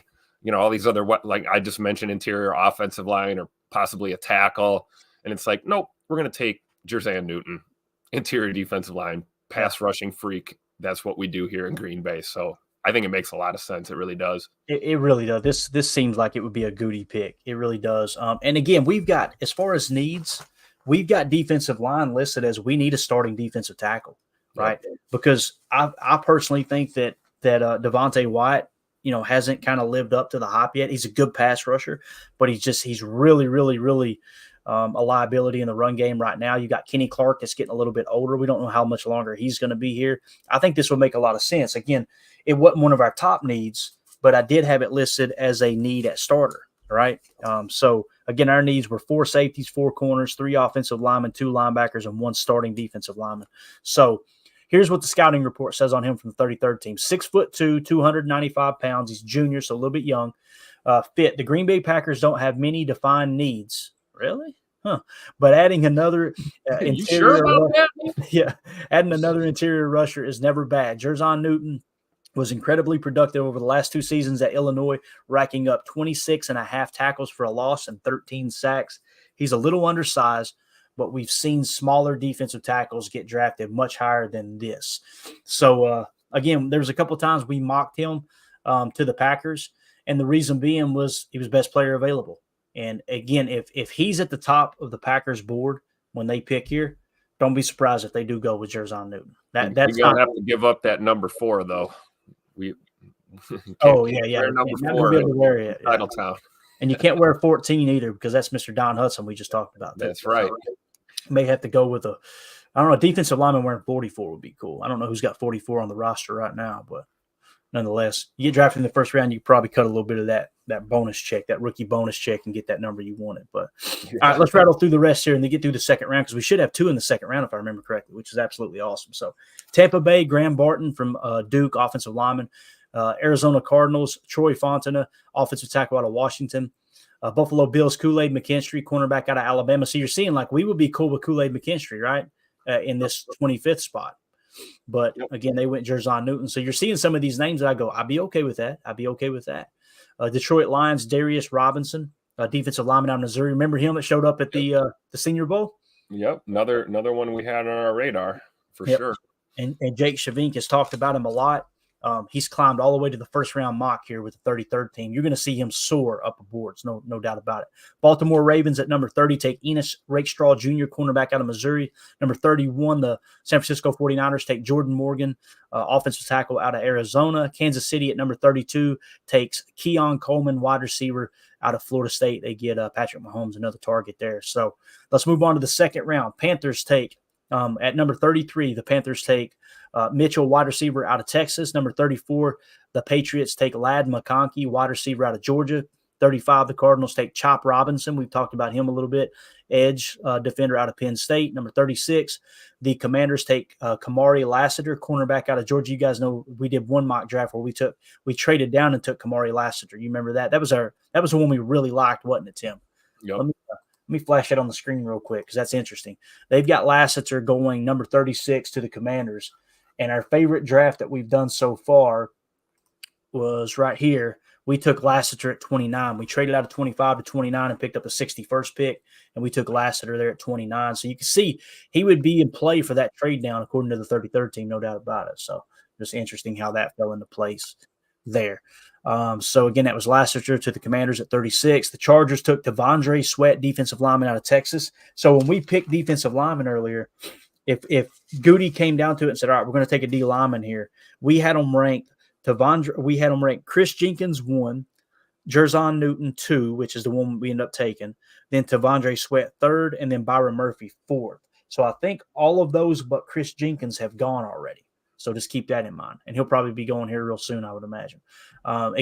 all these other, like I just mentioned, interior offensive line or possibly a tackle. And it's like, nope, we're going to take Jerzan Newton, interior defensive line, pass rushing freak. That's what we do here in Green Bay. So I think it makes a lot of sense. It really does. It really does. This seems like it would be a goody pick. It really does. And again, we've got, as far as needs, we've got defensive line listed as we need a starting defensive tackle, right? Yep. Because I personally think that Devontae White, hasn't kind of lived up to the hype yet. He's a good pass rusher, but he's really, really, really a liability in the run game right now. You got Kenny Clark that's getting a little bit older. We don't know how much longer he's going to be here. I think this would make a lot of sense. Again, it wasn't one of our top needs, but I did have it listed as a need at starter, right? So, again, our needs were 4 safeties, 4 corners, 3 offensive linemen, 2 linebackers, and 1 starting defensive lineman. So, here's what the scouting report says on him from the 33rd team. 6'2", 295 pounds. He's junior, so a little bit young. Fit. The Green Bay Packers don't have many defined needs. Really? Huh. But adding another interior, you sure about that? Yeah, adding another interior rusher is never bad. Jerzon Newton was incredibly productive over the last 2 seasons at Illinois, racking up 26.5 tackles for a loss and 13 sacks. He's a little undersized, but we've seen smaller defensive tackles get drafted much higher than this. So, again, there was a couple of times we mocked him to the Packers, and the reason being was he was best player available. And, again, if he's at the top of the Packers board when they pick here, don't be surprised if they do go with Jerzon Newton. That's You're going to have to give up that number 4, though. Yeah. Number 4 in Titletown. And you can't wear 14 either because that's Mr. Don Hudson we just talked about. That's right. May have to go with a defensive lineman wearing 44 would be cool. I don't know who's got 44 on the roster right now, but nonetheless, you get drafted in the first round, you probably cut a little bit of that bonus check, that rookie bonus check, and get that number you wanted. But all right, let's rattle through the rest here and then get through the second round because we should have 2 in the second round if I remember correctly, which is absolutely awesome. So Tampa Bay, Graham Barton from Duke, offensive lineman. Arizona Cardinals, Troy Fontana, offensive tackle out of Washington. Buffalo Bills, Kool-Aid McKinstry, cornerback out of Alabama. So you're seeing like we would be cool with Kool-Aid McKinstry, right, in this 25th spot. But, again, they went Jerzon Newton. So you're seeing some of these names that I go, I'd be okay with that. I'd be okay with that. Detroit Lions, Darius Robinson, defensive lineman out of Missouri. Remember him that showed up at the Senior Bowl? Yep, another one we had on our radar for sure. And Jake Shavink has talked about him a lot. He's climbed all the way to the first round mock here with the 33rd team. You're going to see him soar up the boards, no doubt about it. Baltimore Ravens at number 30 take Enos Rakestraw Jr., cornerback out of Missouri. Number 31, the San Francisco 49ers take Jordan Morgan, offensive tackle out of Arizona. Kansas City at number 32 takes Keon Coleman, wide receiver out of Florida State. They get Patrick Mahomes, another target there. So let's move on to the second round. Panthers take, at number 33, the Panthers take Mitchell, wide receiver out of Texas. Number 34, the Patriots take Ladd McConkey, wide receiver out of Georgia. 35, the Cardinals take Chop Robinson. We've talked about him a little bit. Edge defender out of Penn State. Number 36, the Commanders take Kamari Lassiter, cornerback out of Georgia. You guys know we did one mock draft where we traded down and took Kamari Lassiter. You remember that? That was the one we really liked, wasn't it, Tim? Yep. Let me flash that on the screen real quick because that's interesting. They've got Lassiter going number 36 to the Commanders. And our favorite draft that we've done so far was right here. We took Lassiter at 29. We traded out of 25 to 29 and picked up a 61st pick, and we took Lassiter there at 29. So you can see he would be in play for that trade down according to the 33rd team, no doubt about it. So just interesting how that fell into place there. So, again, that was Lassiter to the Commanders at 36. The Chargers took Devondre Sweat, defensive lineman out of Texas. So when we picked defensive lineman earlier, if Goody came down to it and said, all right, we're going to take a D lineman here, we had them ranked Chris Jenkins 1, Jerzon Newton 2, which is the one we ended up taking, then Devondre Sweat 3rd, and then Byron Murphy 4th. So I think all of those but Chris Jenkins have gone already. So just keep that in mind. And he'll probably be going here real soon, I would imagine.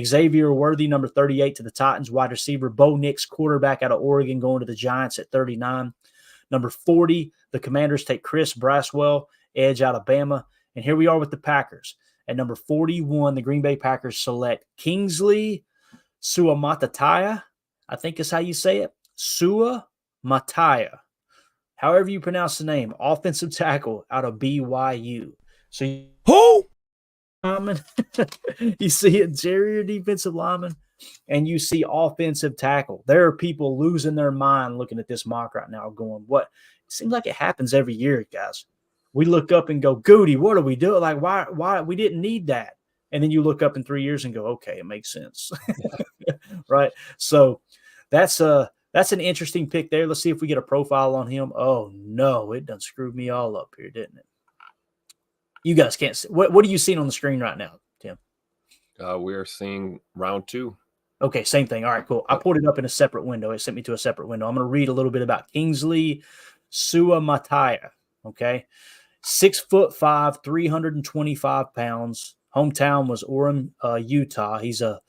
Xavier Worthy, number 38 to the Titans, wide receiver. Bo Nix, quarterback out of Oregon, going to the Giants at 39. Number 40, the Commanders take Chris Braswell, edge out of Bama. And here we are with the Packers. At number 41, the Green Bay Packers select Kingsley Suamataia. I think is how you say it. Suamataia. However you pronounce the name. Offensive tackle out of BYU. So you see interior defensive lineman and you see offensive tackle. There are people losing their mind looking at this mock right now going, what? It seems like it happens every year, guys. We look up and go, Goody, what are we doing? Like, why we didn't need that. And then you look up in 3 years and go, okay, it makes sense. Right. So that's that's an interesting pick there. Let's see if we get a profile on him. Oh, no, it done screwed me all up here, didn't it? You guys can't see. What are you seeing on the screen right now, Tim? We're seeing round 2. Okay, same thing. All right, cool. I pulled it up in a separate window. It sent me to a separate window. I'm going to read a little bit about Kingsley Suamataya. Okay, 6'5", 325 pounds. Hometown was Orem, Utah. He's a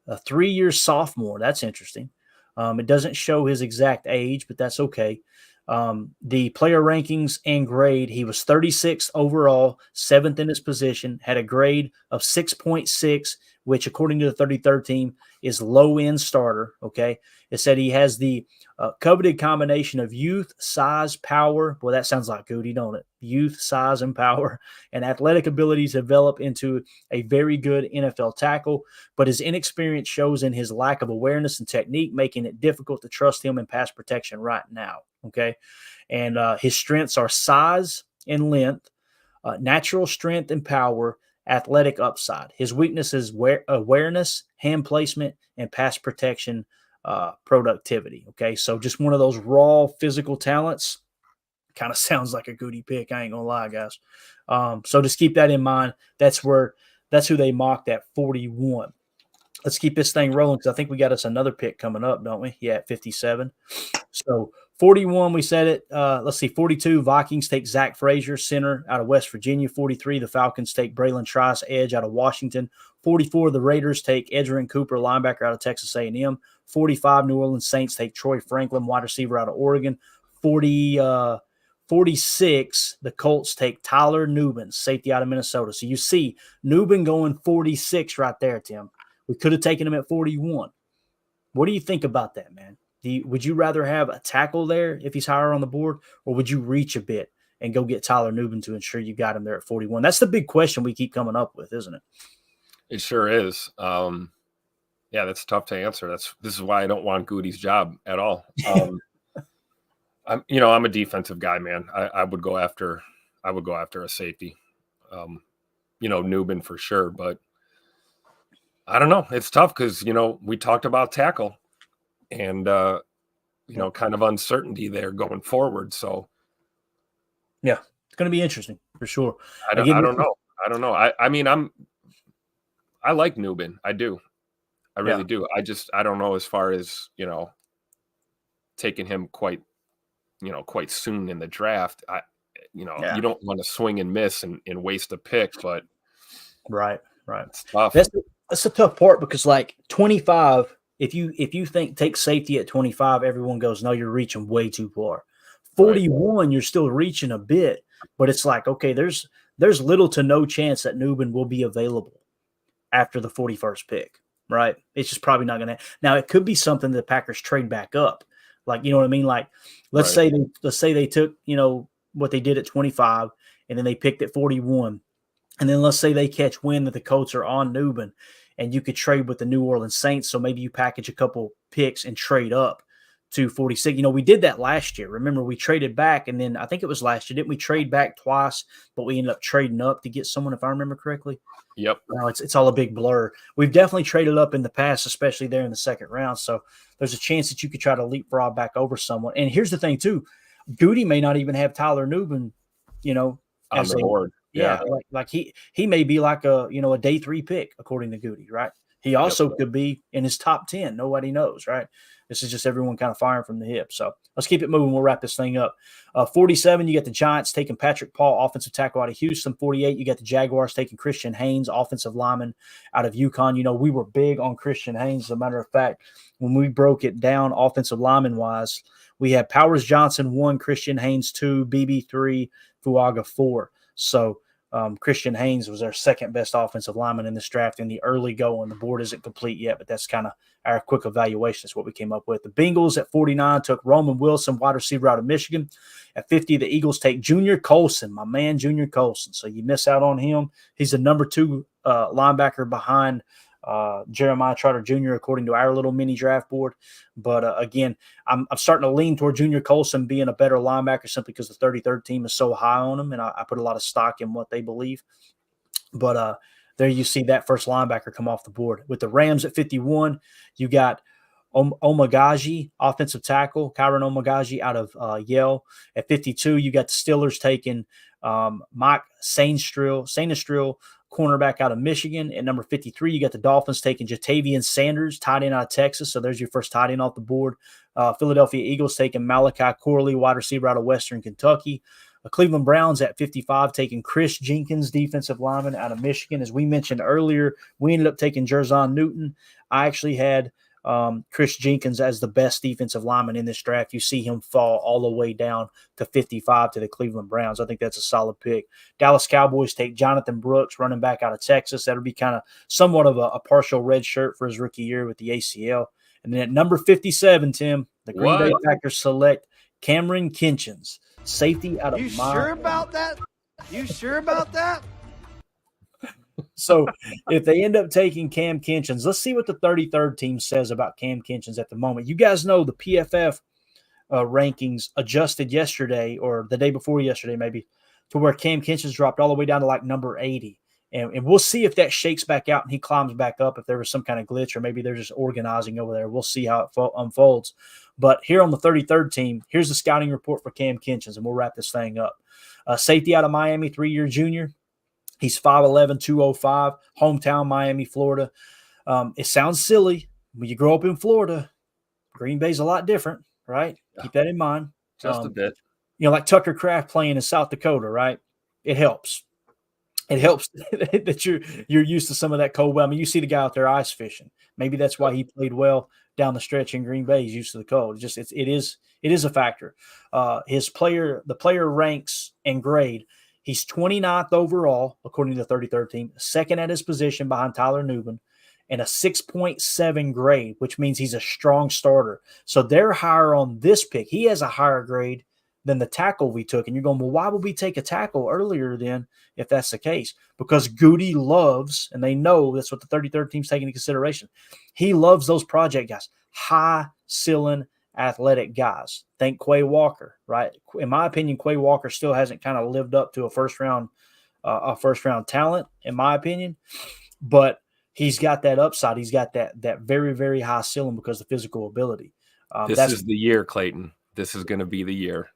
3-year sophomore. That's interesting. It doesn't show his exact age, but that's okay. The player rankings and grade, he was 36th overall, 7th in his position, had a grade of 6.6, which according to the 33rd team is low-end starter, okay? It said he has the coveted combination of youth, size, power. Boy, that sounds like Goody, don't it? Youth, size, and power, and athletic abilities develop into a very good NFL tackle, but his inexperience shows in his lack of awareness and technique, making it difficult to trust him in pass protection right now, okay? And his strengths are size and length, natural strength and power, athletic upside. His weakness is awareness, hand placement, and pass protection productivity. Okay, so just one of those raw physical talents. Kind of sounds like a Goody pick. I ain't gonna lie, guys. So just keep that in mind. That's who they mocked at 41. Let's keep this thing rolling because I think we got us another pick coming up, don't we? Yeah, at 57. So 41, we said it. Let's see, 42, Vikings take Zach Frazier, center out of West Virginia. 43, the Falcons take Braylon Trice, edge out of Washington. 44, the Raiders take Edgerrin Cooper, linebacker out of Texas A&M. 45, New Orleans Saints take Troy Franklin, wide receiver out of Oregon. 46, the Colts take Tyler Nubin, safety out of Minnesota. So you see Nubin going 46 right there, Tim. We could have taken him at 41. What do you think about that, man? Would you rather have a tackle there if he's higher on the board, or would you reach a bit and go get Tyler Nubin to ensure you got him there at 41? That's the big question we keep coming up with, isn't it? It sure is. Yeah, that's tough to answer. This is why I don't want Goody's job at all. I'm a defensive guy, man. I would go after a safety. Nubin for sure, but I don't know. It's tough because we talked about tackle and kind of uncertainty there going forward. So yeah, it's going to be interesting for sure. I don't know. I like Nubin. I do. I really do. I don't know as far as taking him quite soon in the draft. You don't want to swing and miss and waste a pick, but right. It's tough. That's the tough part because like 25, if you take safety at 25, everyone goes, no, you're reaching way too far. 41, right. You're still reaching a bit, but it's like, okay, there's little to no chance that Nubin will be available after the 41st pick, right? It's just probably not going to. Now it could be something that the Packers trade back up. Like, you know what I mean? Like, let's say they took, what they did at 25 and then they picked at 41. And then let's say they catch wind that the Colts are on Nubin and you could trade with the New Orleans Saints. So maybe you package a couple picks and trade up to 46. We did that last year. Remember, we traded back, and then I think it was last year. Didn't we trade back twice, but we ended up trading up to get someone, if I remember correctly? Yep. No, it's all a big blur. We've definitely traded up in the past, especially there in the second round. So there's a chance that you could try to leapfrog back over someone. And here's the thing, too. Goody may not even have Tyler Nubin, on the board. Yeah, like he may be like a day 3 pick according to Goody, right? He also could be in his top 10. Nobody knows, right? This is just everyone kind of firing from the hip. So let's keep it moving. We'll wrap this thing up. 47, you got the Giants taking Patrick Paul, offensive tackle out of Houston. 48, you got the Jaguars taking Christian Haynes, offensive lineman out of UConn. We were big on Christian Haynes. As a matter of fact, when we broke it down offensive lineman wise, we had Powers Johnson 1, Christian Haynes 2, BB 3, Fuaga 4. So Christian Haynes was our second best offensive lineman in this draft in the early going. The board isn't complete yet, but that's kind of our quick evaluation is what we came up with. The Bengals at 49 took Roman Wilson, wide receiver out of Michigan. At 50, the Eagles take Junior Colson, my man Junior Colson. So you miss out on him. He's the number 2 linebacker behind Jeremiah Trotter Jr. according to our little mini draft board. But again, I'm starting to lean toward Junior Colson being a better linebacker simply because the 33rd team is so high on him, and I put a lot of stock in what they believe. But there you see that first linebacker come off the board. With the Rams at 51, you got Omagaji, offensive tackle, Kyron Omagaji out of Yale. At 52, you got the Steelers taking Mike Sainstrill, cornerback out of Michigan. At number 53, you got the Dolphins taking Jatavian Sanders, tight end out of Texas. So there's your first tight end off the board. Philadelphia Eagles taking Malachi Corley, wide receiver out of Western Kentucky. Cleveland Browns at 55 taking Chris Jenkins, defensive lineman out of Michigan. As we mentioned earlier, we ended up taking Jerzon Newton. I actually had Chris Jenkins as the best defensive lineman in this draft. You see him fall all the way down to 55 to the Cleveland Browns. I think that's a solid pick. Dallas Cowboys take Jonathan Brooks, running back out of Texas. That'll be kind of somewhat of a partial red shirt for his rookie year with the ACL. And then at number 57, Tim, the Green Bay Packers select Cameron Kinchens, safety out of You sure about that? You sure about that? So if they end up taking Cam Kinchens, let's see what the 33rd team says about Cam Kinchens at the moment. You guys know the PFF rankings adjusted yesterday or the day before yesterday maybe to where Cam Kinchens dropped all the way down to like number 80. And we'll see if that shakes back out and he climbs back up, if there was some kind of glitch or maybe they're just organizing over there. We'll see how it unfolds. But here on the 33rd team, here's the scouting report for Cam Kinchens, and we'll wrap this thing up. Safety out of Miami, 3-year junior. He's 5'11", 205, hometown Miami, Florida. It sounds silly. When you grow up in Florida, Green Bay's a lot different, right? Yeah. Keep that in mind. Just a bit. You know, like Tucker Kraft playing in South Dakota, right? It helps. It helps that you're used to some of that cold weather. I mean, you see the guy out there ice fishing. Maybe that's why he played well down the stretch in Green Bay. He's used to the cold. It is a factor. The player ranks and grade. He's 29th overall, according to the 33rd team, second at his position behind Tyler Nubin, and a 6.7 grade, which means he's a strong starter. So they're higher on this pick. He has a higher grade than the tackle we took. And you're going, well, why would we take a tackle earlier then if that's the case? Because Goody loves, and they know that's what the 33rd team's taking into consideration, he loves those project guys, high ceiling athletic guys. Think Quay Walker, right? In my opinion, Quay Walker still hasn't kind of lived up to a first round talent, in my opinion. But he's got that upside. He's got that very, very high ceiling because of physical ability. This is the year, Clayton. This is going to be the year.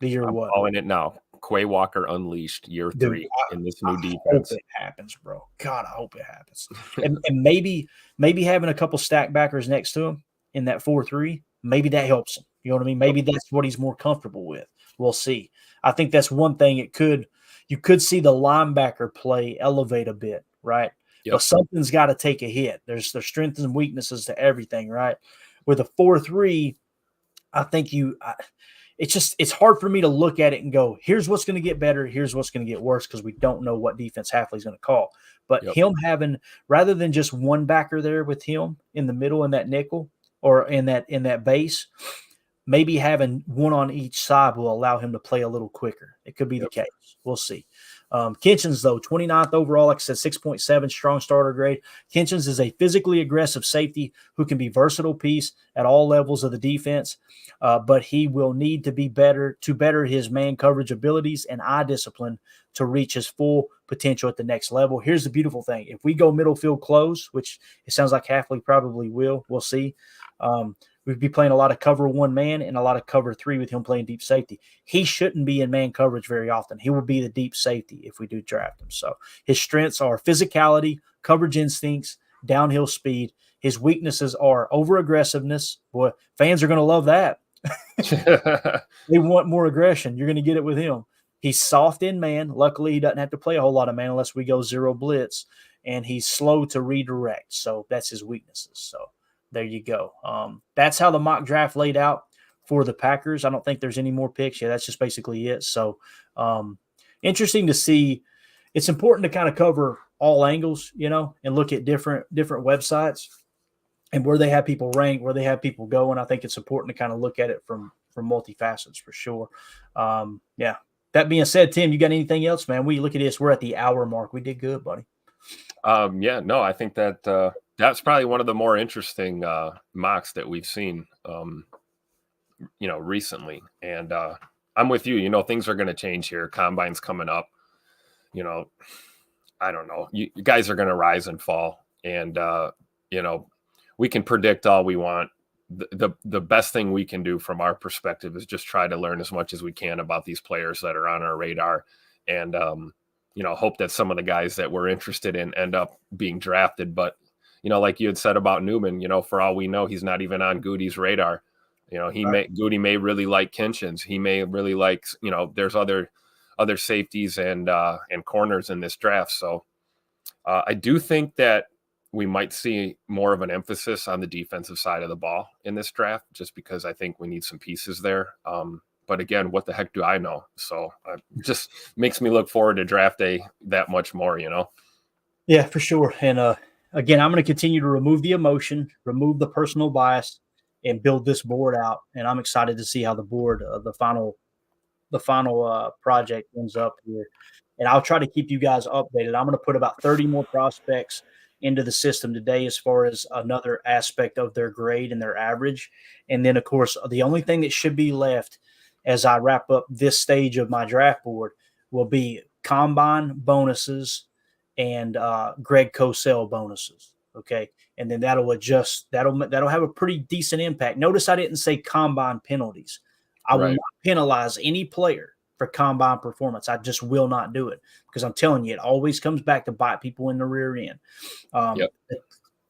The year I'm what? calling it now. Quay Walker unleashed year 3 in this new defense. I hope it happens, bro. God, I hope it happens. and maybe having a couple stack backers next to him in that 4-3, maybe that helps him. You know what I mean? Maybe that's what he's more comfortable with. We'll see. I think that's one thing you could see the linebacker play elevate a bit, right? Yep. But something's got to take a hit. There's strengths and weaknesses to everything, right? With a 4-3, I think it's hard for me to look at it and go, here's what's going to get better, here's what's going to get worse, because we don't know what defense Hafley's going to call. But him having, rather than just one backer there with him in the middle in that nickel or in that base, maybe having one on each side will allow him to play a little quicker. It could be the case. We'll see. Kinchens, though, 29th overall, like I said, 6.7, strong starter grade. Kinchens is a physically aggressive safety who can be versatile piece at all levels of the defense, but he will need to be better his man coverage abilities and eye discipline to reach his full potential at the next level. Here's the beautiful thing. If we go middle field close, which it sounds like Hafley probably will, we'll see. We'd be playing a lot of cover 1 man and a lot of cover 3 with him playing deep safety. He shouldn't be in man coverage very often. He will be the deep safety if we do draft him. So his strengths are physicality, coverage instincts, downhill speed. His weaknesses are over-aggressiveness. Boy, fans are going to love that. They want more aggression. You're going to get it with him. He's soft in man. Luckily, he doesn't have to play a whole lot of man unless we go zero blitz. And he's slow to redirect. So that's his weaknesses. So there you go. That's how the mock draft laid out for the Packers. I don't think there's any more picks. Yeah, that's just basically it. So interesting to see. It's important to kind of cover all angles, and look at different websites and where they have people ranked, where they have people go. And I think it's important to kind of look at it from multifacets for sure. Yeah. That being said, Tim, you got anything else, man? We look at this. We're at the hour mark. We did good, buddy. I think that that's probably one of the more interesting mocks that we've seen, recently. And I'm with you. Things are going to change here. Combine's coming up. I don't know. You guys are going to rise and fall. And, we can predict all we want, the best thing we can do from our perspective is just try to learn as much as we can about these players that are on our radar, and hope that some of the guys that we're interested in end up being drafted. But like you had said about Newman, for all we know, he's not even on Goody's radar. Goody may really like Kinchins. He may really like, there's other safeties and corners in this draft. So I do think that we might see more of an emphasis on the defensive side of the ball in this draft, just because I think we need some pieces there. But again, what the heck do I know? So it just makes me look forward to draft day that much more, Yeah, for sure. And again, I'm going to continue to remove the emotion, remove the personal bias, and build this board out. And I'm excited to see how the board, the final project ends up here. And I'll try to keep you guys updated. I'm going to put about 30 more prospects into the system today as far as another aspect of their grade and their average. And then, of course, the only thing that should be left as I wrap up this stage of my draft board will be combine bonuses and Greg Cosell bonuses. Okay. And then that'll adjust. That'll have a pretty decent impact. Notice I didn't say combine penalties. I will not penalize any player for combine performance. I just will not do it, because I'm telling you, it always comes back to bite people in the rear end.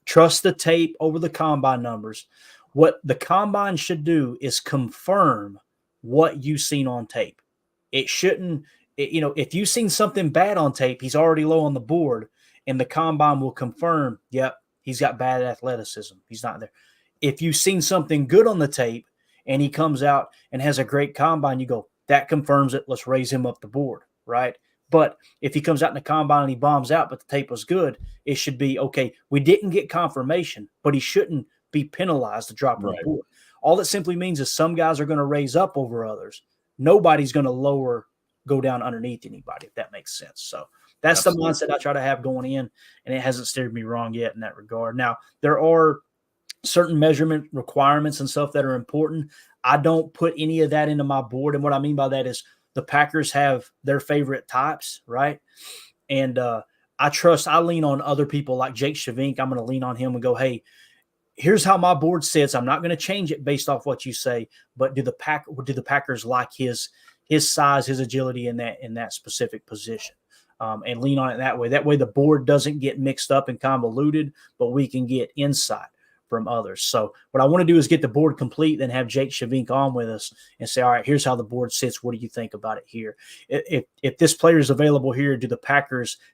Trust the tape over the combine numbers. What the combine should do is confirm what you've seen on tape. It shouldn't, if you've seen something bad on tape, he's already low on the board, and the combine will confirm, yep, he's got bad athleticism. He's not there. If you've seen something good on the tape and he comes out and has a great combine, you go, that confirms it. Let's raise him up the board, right? But if he comes out in the combine and he bombs out, but the tape was good, it should be, okay, we didn't get confirmation, but he shouldn't be penalized to drop on the board. All that simply means is some guys are going to raise up over others. Nobody's going to go down underneath anybody, if that makes sense. So that's the mindset I try to have going in, and it hasn't steered me wrong yet in that regard. Now, there are certain measurement requirements and stuff that are important. I don't put any of that into my board. And what I mean by that is the Packers have their favorite types, right? And I lean on other people like Jake Shavink. I'm going to lean on him and go, hey, here's how my board sits. I'm not going to change it based off what you say, but do the Packers like his size, his agility in that specific position? And lean on it that way. That way the board doesn't get mixed up and convoluted, but we can get insight from others. So what I want to do is get the board complete, then have Jake Shavink on with us and say, all right, here's how the board sits. What do you think about it here? If this player is available here,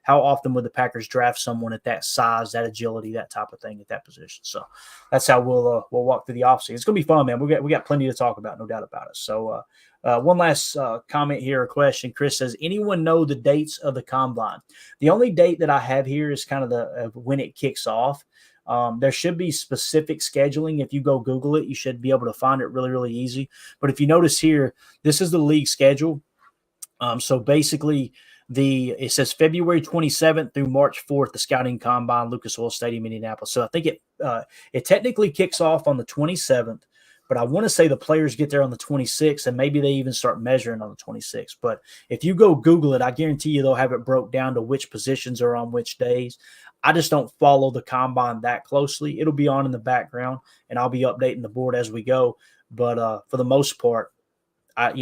how often would the Packers draft someone at that size, that agility, that type of thing at that position? So that's how we'll walk through the offseason. It's going to be fun, man. We got plenty to talk about, no doubt about it. So one last comment here, a question. Chris says, anyone know the dates of the combine? The only date that I have here is kind of when it kicks off. There should be specific scheduling. If you go Google it, you should be able to find it really, really easy. But if you notice here, this is the league schedule. So basically, it says February 27th through March 4th, the scouting combine, Lucas Oil Stadium, Indianapolis. So I think it technically kicks off on the 27th, but I want to say the players get there on the 26th, and maybe they even start measuring on the 26th. But if you go Google it, I guarantee you they'll have it broke down to which positions are on which days. I just don't follow the combine that closely. It'll be on in the background, and I'll be updating the board as we go. But for the most part, I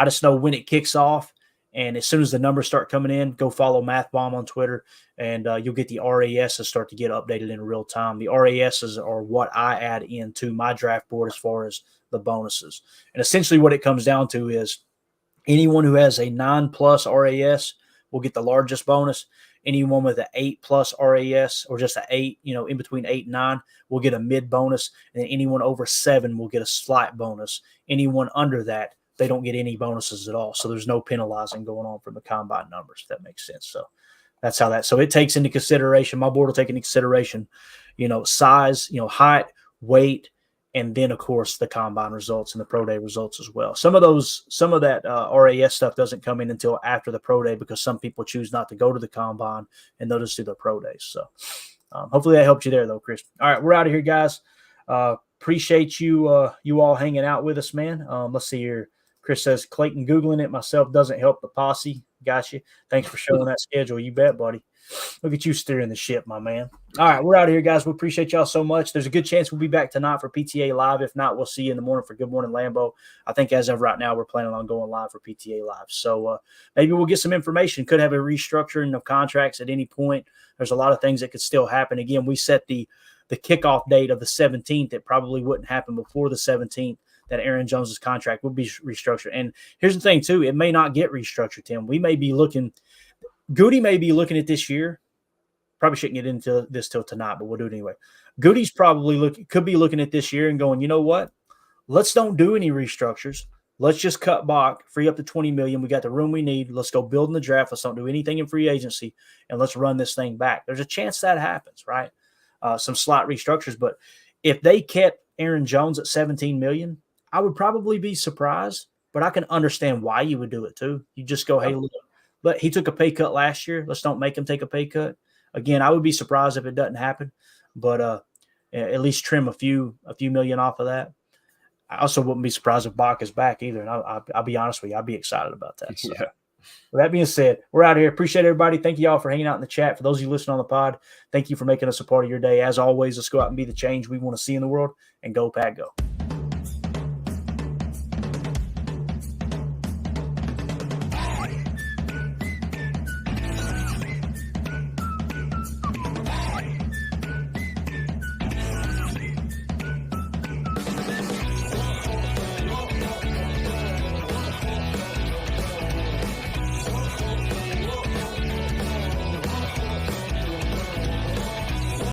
just know when it kicks off, and as soon as the numbers start coming in, go follow MathBomb on Twitter, and you'll get the RASs start to get updated in real time. The RASs are what I add into my draft board as far as the bonuses. And essentially what it comes down to is anyone who has a 9+ RAS will get the largest bonus. Anyone with an 8+ RAS or just an 8, in between 8 and 9 will get a mid bonus. And then anyone over 7 will get a slight bonus. Anyone under that, they don't get any bonuses at all. So there's no penalizing going on from the combine numbers, if that makes sense. So that's how so it takes into consideration, my board will take into consideration, size, height, weight, and then of course the combine results and the pro day results as well. Some of that RAS stuff doesn't come in until after the pro day because some people choose not to go to the combine and they'll just do their pro days. So hopefully that helped you there though, Chris. All right, we're out of here, guys. Appreciate you all hanging out with us, man. Let's see here. Chris says Clayton Googling it myself doesn't help the posse. Got you. Thanks for showing that schedule. You bet, buddy. Look at you steering the ship, my man. All right, we're out of here, guys. We appreciate y'all so much. There's a good chance we'll be back tonight for PTA Live. If not, we'll see you in the morning for Good Morning Lambeau. I think as of right now, we're planning on going live for PTA Live. So maybe we'll get some information. Could have a restructuring of contracts at any point. There's a lot of things that could still happen. Again, we set the kickoff date of the 17th. It probably wouldn't happen before the 17th. That Aaron Jones's contract would be restructured. And here's the thing, too. It may not get restructured, Tim. We may be looking – Goody may be looking at this year. Probably shouldn't get into this till tonight, but we'll do it anyway. Goody's probably could be looking at this year and going, you know what? Let's don't do any restructures. Let's just cut back, free up the $20 million. We got the room we need. Let's go build in the draft. Let's don't do anything in free agency, and let's run this thing back. There's a chance that happens, right? Some slight restructures. But if they kept Aaron Jones at $17 million, I would probably be surprised, but I can understand why you would do it too. You just go, hey, look, but he took a pay cut last year. Let's don't make him take a pay cut. Again, I would be surprised if it doesn't happen, but at least trim a few million off of that. I also wouldn't be surprised if Bach is back either. And I'll be honest with you, I'd be excited about that. So. Yeah. With that being said, we're out of here. Appreciate everybody. Thank you all for hanging out in the chat. For those of you listening on the pod, thank you for making us a part of your day. As always, let's go out and be the change we want to see in the world, and go Pack Go.